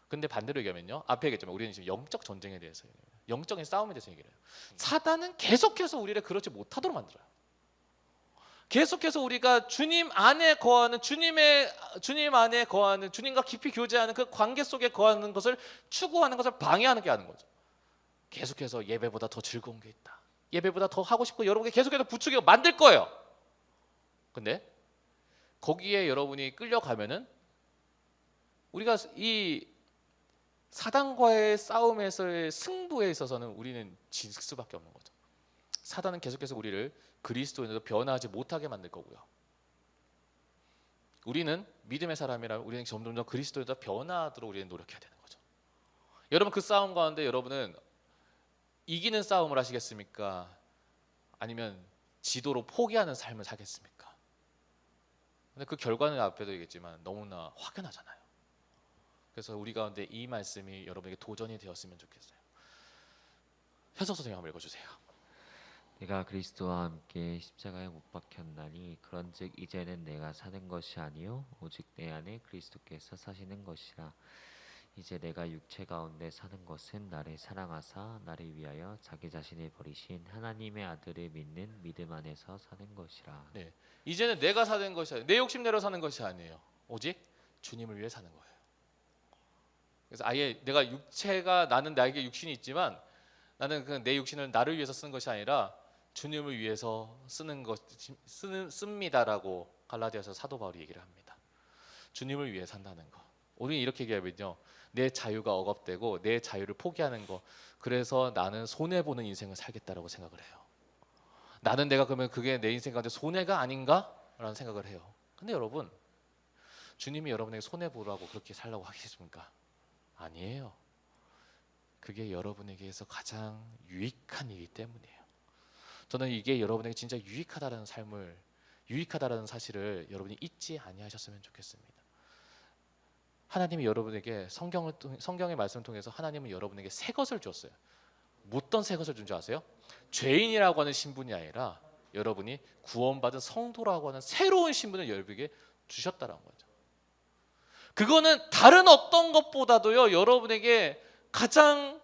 근데 반대로 얘기하면요, 앞에 얘기했지만 우리는 지금 영적 전쟁에 대해서 얘기해요. 영적인 싸움에 대해서 얘기를 해요. 사단은 계속해서 우리를 그렇지 못하도록 만들어요. 계속해서 우리가 주님 안에 거하는 주님 안에 거하는 주님과 깊이 교제하는 그 관계 속에 거하는 것을 추구하는 것을 방해하게 하는 거죠. 계속해서 예배보다 더 즐거운 게 있다. 예배보다 더 하고 싶고 여러분께 계속해서 부추겨 만들 거예요. 근데 거기에 여러분이 끌려가면은 우리가 이 사단과의 싸움에서의 승부에 있어서는 우리는 질 수밖에 없는 거죠. 사단은 계속해서 우리를 그리스도인으로 변화하지 못하게 만들 거고요. 우리는 믿음의 사람이라 우리는 점점 더 그리스도인으로 변화하도록 우리는 노력해야 되는 거죠. 여러분 그 싸움 가운데 여러분은 이기는 싸움을 하시겠습니까? 아니면 지도로 포기하는 삶을 살겠습니까? 근데 그 결과는 앞에도 얘기했지만 너무나 확연하잖아요. 그래서 우리 가운데 이 말씀이 여러분에게 도전이 되었으면 좋겠어요. 현석 선생님 한번 읽어주세요. 내가 그리스도와 함께 십자가에 못 박혔나니 그런즉 이제는 내가 사는 것이 아니요 오직 내 안에 그리스도께서 사시는 것이라. 이제 내가 육체 가운데 사는 것은 나를 사랑하사 나를 위하여 자기 자신을 버리신 하나님의 아들을 믿는 믿음 안에서 사는 것이라. 네, 이제는 내가 사는 것이 아니에요. 내 욕심대로 사는 것이 아니에요. 오직 주님을 위해 사는 거예요. 그래서 아예 내가 육체가 나는 나에게 육신이 있지만 나는 그 내 육신을 나를 위해서 쓰는 것이 아니라 주님을 위해서 씁니다라고 갈라디아서 사도 바울이 얘기를 합니다. 주님을 위해 산다는 거. 우리는 이렇게 얘기하면요, 내 자유가 억압되고 내 자유를 포기하는 거. 그래서 나는 손해 보는 인생을 살겠다라고 생각을 해요. 나는 내가 그러면 그게 내 인생 가운데 손해가 아닌가라는 생각을 해요. 근데 여러분, 주님이 여러분에게 손해 보라고 그렇게 살라고 하시겠습니까? 아니에요. 그게 여러분에게서 가장 유익한 일이기 때문이에요. 저는 이게 여러분에게 진짜 유익하다는 사실을 여러분이 잊지 아니하셨으면 좋겠습니다. 하나님이 여러분에게 성경의 말씀을 통해서 하나님은 여러분에게 새 것을 줬어요. 어떤 새 것을 준 줄 아세요? 죄인이라고 하는 신분이 아니라 여러분이 구원받은 성도라고 하는 새로운 신분을 여러분에게 주셨다는 거죠. 그거는 다른 어떤 것보다도요, 여러분에게 가장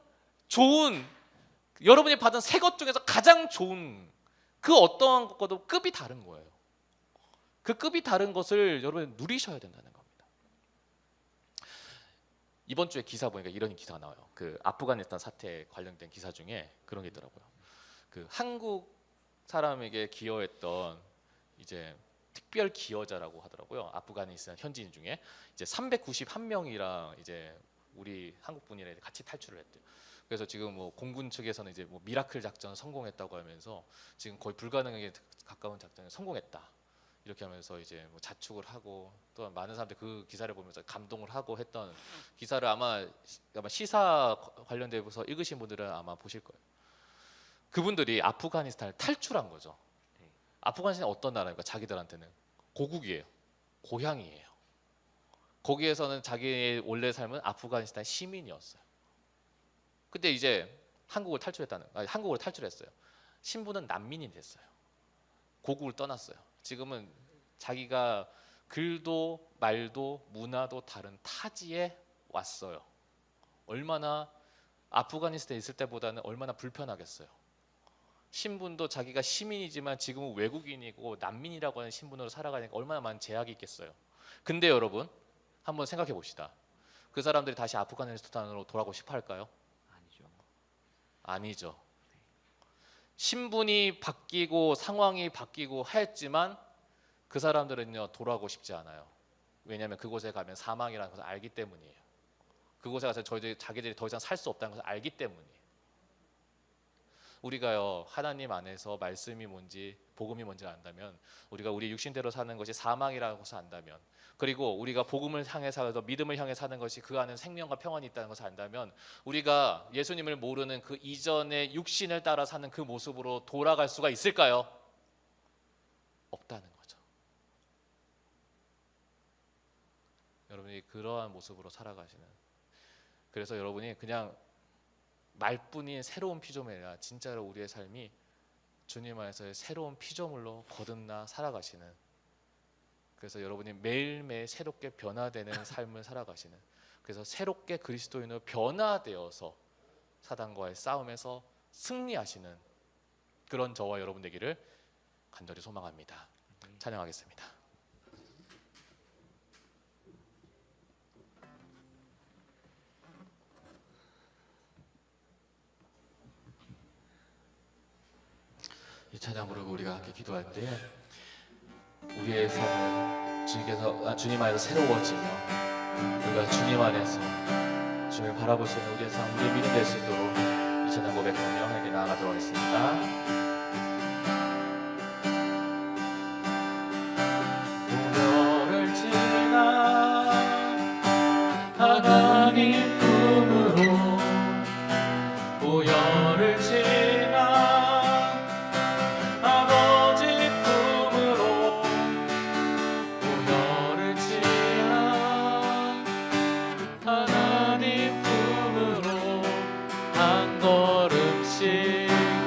좋은, 여러분이 받은 새 것 중에서 가장 좋은 그 어떠한 것과도 급이 다른 거예요. 그 급이 다른 것을 여러분이 누리셔야 된다는 겁니다. 이번 주에 기사 보니까 이런 기사가 나와요. 그 아프가니스탄 사태에 관련된 기사 중에 그런 게 있더라고요. 그 한국 사람에게 기여했던 이제 특별 기여자라고 하더라고요. 아프가니스탄 현지인 중에 이제 391명이랑 이제 우리 한국 분이랑 같이 탈출을 했대요. 그래서 지금 뭐 공군 측에서는 이제 뭐 미라클 작전 성공했다고 하면서 지금 거의 불가능하게 가까운 작전에 성공했다. 이렇게 하면서 이제 뭐 자축을 하고 또 많은 사람들이 그 기사를 보면서 감동을 하고 했던 기사를 아마 시사 관련돼서 읽으신 분들은 아마 보실 거예요. 그분들이 아프가니스탄을 탈출한 거죠. 아프가니스탄이 어떤 나라입니까? 자기들한테는 고국이에요. 고향이에요. 거기에서는 자기의 원래 삶은 아프가니스탄 시민이었어요. 근데 이제 한국을 탈출했어요. 신분은 난민이 됐어요. 고국을 떠났어요. 지금은 자기가 글도 말도 문화도 다른 타지에 왔어요. 얼마나 아프가니스탄에 있을 때보다는 얼마나 불편하겠어요. 신분도 자기가 시민이지만 지금은 외국인이고 난민이라고 하는 신분으로 살아가니까 얼마나 많은 제약이 있겠어요. 근데 여러분 한번 생각해 봅시다. 그 사람들이 다시 아프가니스탄으로 돌아가고 싶어 할까요? 아니죠. 신분이 바뀌고 상황이 바뀌고 했지만 그 사람들은요 돌아가고 싶지 않아요. 왜냐하면 그곳에 가면 사망이라는 것을 알기 때문이에요. 그곳에 가서 자기들이 더 이상 살 수 없다는 것을 알기 때문이에요. 우리가요 하나님 안에서 말씀이 뭔지 복음이 뭔지 안다면, 우리가 우리 육신대로 사는 것이 사망이라고 안다면, 그리고 우리가 복음을 향해 살아서 믿음을 향해 사는 것이 그 안에 생명과 평안이 있다는 것을 안다면, 우리가 예수님을 모르는 그 이전의 육신을 따라 사는 그 모습으로 돌아갈 수가 있을까요? 없다는 거죠. 여러분이 그러한 모습으로 살아가시는, 그래서 여러분이 그냥 말뿐인 새로운 피조물이 아니라 진짜로 우리의 삶이 주님 안에서의 새로운 피조물로 거듭나 살아가시는, 그래서 여러분이 매일매일 새롭게 변화되는 삶을 살아가시는, 그래서 새롭게 그리스도인으로 변화되어서 사단과의 싸움에서 승리하시는 그런 저와 여러분 되기를 간절히 소망합니다. 찬양하겠습니다. 이 찬양 부르고 우리가 함께 기도할 때 우리의 삶을 주님 안에서 새로워지며 우리가 주님 안에서 주님을 바라볼 수 있는 우리의 삶, 우리의 믿음 될 수 있도록 이 찬양 고백하며 하나님께 나아가도록 하겠습니다. 우열을 지나 하나님 품으로, 우열을 지나 아버지 품으로, 우열을 지나 하나님 품으로 한 걸음씩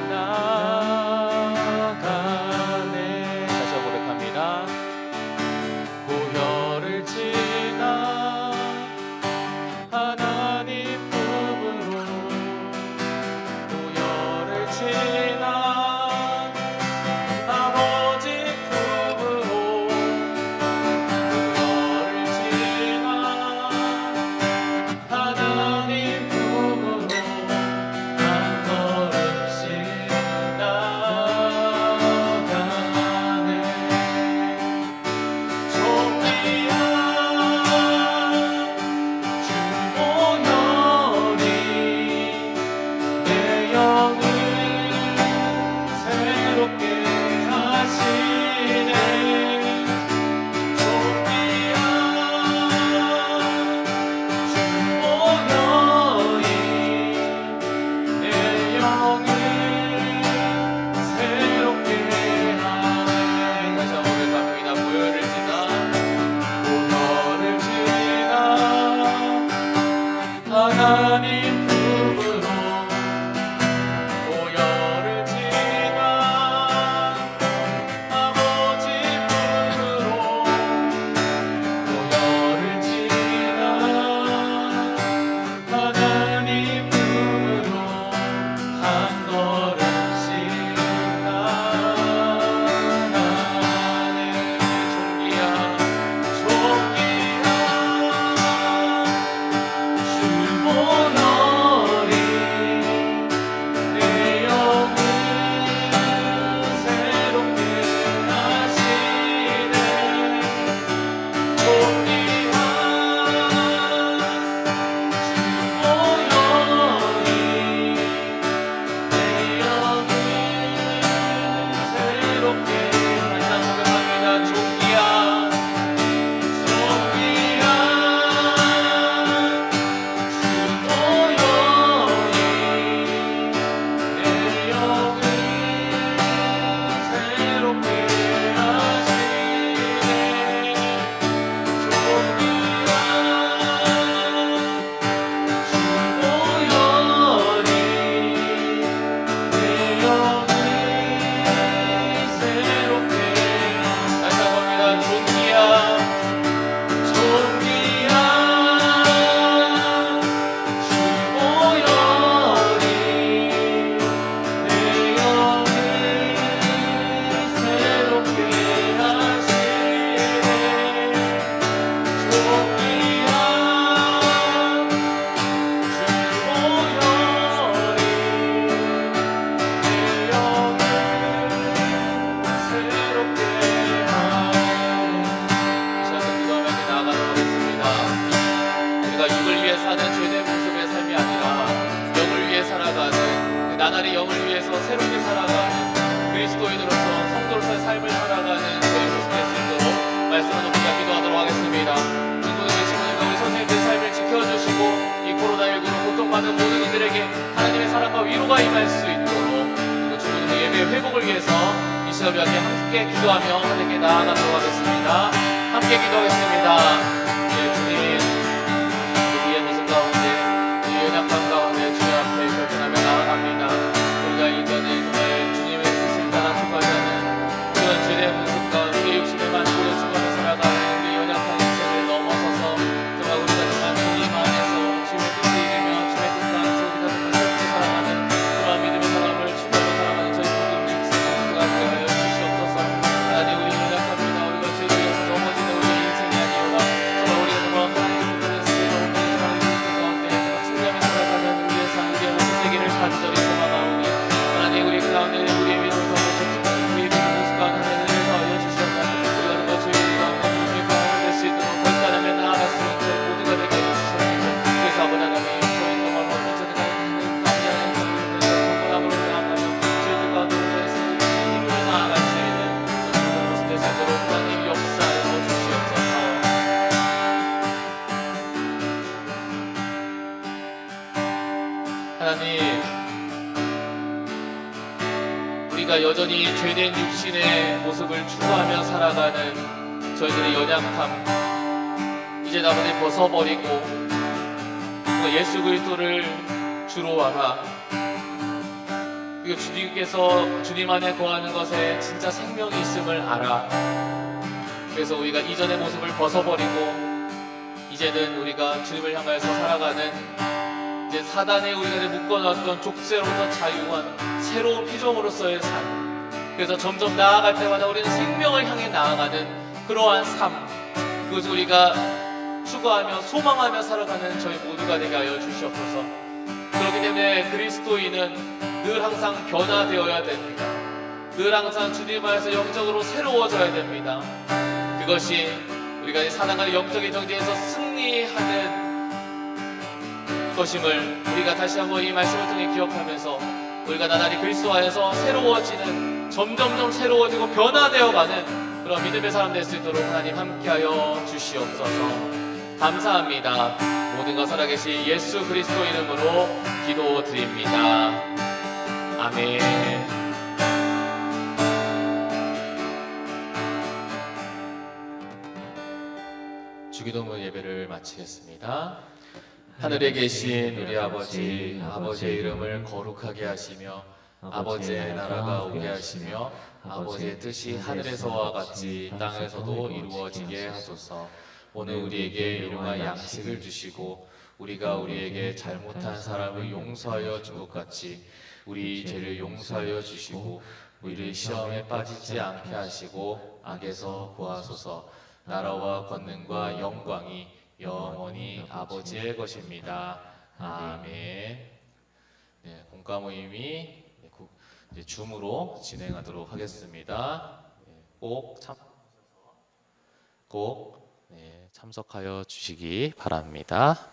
나가네. 다시 한번 고백합니다. 우열을 지나 하나님 품으로, 우열을 지나 아버지 품으로, 우열을 지나 하나님 품으로 한 걸음씩 나가네. 존귀한 주 보혈이 내 영을 새롭게 하시네. 존귀한 주 보혈이 내 영을 새롭게 하네. 다시 한번 고백합니다. 보혈을 지나, 보혈을 지나 하나님 품으로, 보혈을 지나 아버지 품으로, 보혈을 지나 하나님 품으로 한 걸음씩 나가네. 존귀한 주 보혈이 내 영을 새롭게 하시네. 존귀한 주 보혈이 내 영을 새롭게 살아가는 그리스도인으로서 성도로서의 삶을 살아가는 저희 모습 될 수 있도록 말씀을 높이자 기도하도록 하겠습니다. 중고등 친구들과 우리 선생님들 삶을 지켜주시고 이 코로나19로 고통받는 모든 이들에게 하나님의 사랑과 위로가 임할 수 있도록 그리고 중고등 예배의 회복을 위해서 이 시간 위하여 함께 기도하며 하나님께 나아가도록 하겠습니다. 함께 기도하겠습니다. 예, 주님, 우리의 모습 가운데 우리 연약함 가운데 주님 앞에 결단하며 나아갑니다. 우리가 이전에 정말 주님의 뜻을 따라 순간하는 그런 죄의 모습과 우리의 욕심에 만족을 추구하며 살아가는 우리 연약한 인생을 넘어서서 정말 우리가 정말 주님 안에서 주님의 뜻을 이루며 주님의 뜻 안에서 우리가 정말 새롭게 살아가는 그러한 믿음의 사람을 추구하며 살아가는 저희 모든 인생을 우리가 되하여 주시옵소서. 하나님, 우리 연약합니다. 우리가 죄를 위해서 넘어지는 우리의 인생이 아니오라. 정말 우리가 정말 하나님의 모든 세계가 온전히 하나님의 뜻 가운데 정말 승리하며 살아가는 우리의 삶, 우리의 모습 되기를 간절히 소망하오니 하나님, 우리 그 가운데 우리의 믿음을 더하시옵소서. 우리의 믿음 모습 가운데 하나님을 더하여 주시옵소서. 우리가 정말 주의 가운데 주님의 평안을 될 수 있도록 결단하며 나아갔으니 저희 모두가 되게 하여 주시옵소서. 그래서 아버지 하나님, 저희 정말로 언제나 가운데 하나님 건강함으로 나아가며 주의 뜻 가운데 온전히 이루어 나아갈 수 있는 저희 모든 모습 될 수 있도록 하나님 역사하여 주시옵소서. 하나님, 우리가 여전히 죄된 육신의 모습을 추구하며 살아가는 저희들의 연약함 이제 아버지 벗어버리고 또 예수 그리스도를 주로 알아. 그리고 주님께서 주님 안에 거하는 것에 진짜 생명이 있음을 알아. 그래서 우리가 이전의 모습을 벗어버리고 이제는 우리가 주님을 향하여서 살아가는 이제 사단에 우리가 묶어놨던 족쇄로부터 자유한 새로운 피조물로서의 삶. 그래서 점점 나아갈 때마다 우리는 생명을 향해 나아가는 그러한 삶, 그것을 우리가 추구하며 소망하며 살아가는 저희 모두가 되게 하여 주시옵소서. 그렇기 때문에 그리스도인은 늘 항상 변화되어야 됩니다. 늘 항상 주님 안에서 영적으로 새로워져야 됩니다. 그것이 우리가 살아가는 영적인 경쟁에서 승리하는 것임을 우리가 다시 한번 이 말씀을 통해 기억하면서 우리가 나날이 그리스도 안에서 새로워지는, 점점점 새로워지고 변화되어가는 그런 믿음의 사람 될 수 있도록 하나님 함께하여 주시옵소서. 감사합니다. 모든 것 살아계신 예수 그리스도 이름으로 기도드립니다. 아멘. 주기도문 예배를 마치겠습니다. 하늘에 계신 우리 아버지, 아버지의 이름을 거룩하게 하시며 아버지의 나라가 오게 하시며 아버지의 뜻이 하늘에서와 같이 땅에서도 이루어지게 하소서. 오늘 우리에게 일용할 양식을 주시고 우리가 우리에게 잘못한 사람을 용서하여 준 것 같이 우리 죄를 용서하여 주시고 우리를 시험에 빠지지 않게 하시고 악에서 구하소서. 나라와 권능과 영광이 영원히 아버지의 것입니다. 아멘. 네, 공과 모임이 이제 줌으로 진행하도록 하겠습니다. 꼭 참석하여 주시기 바랍니다.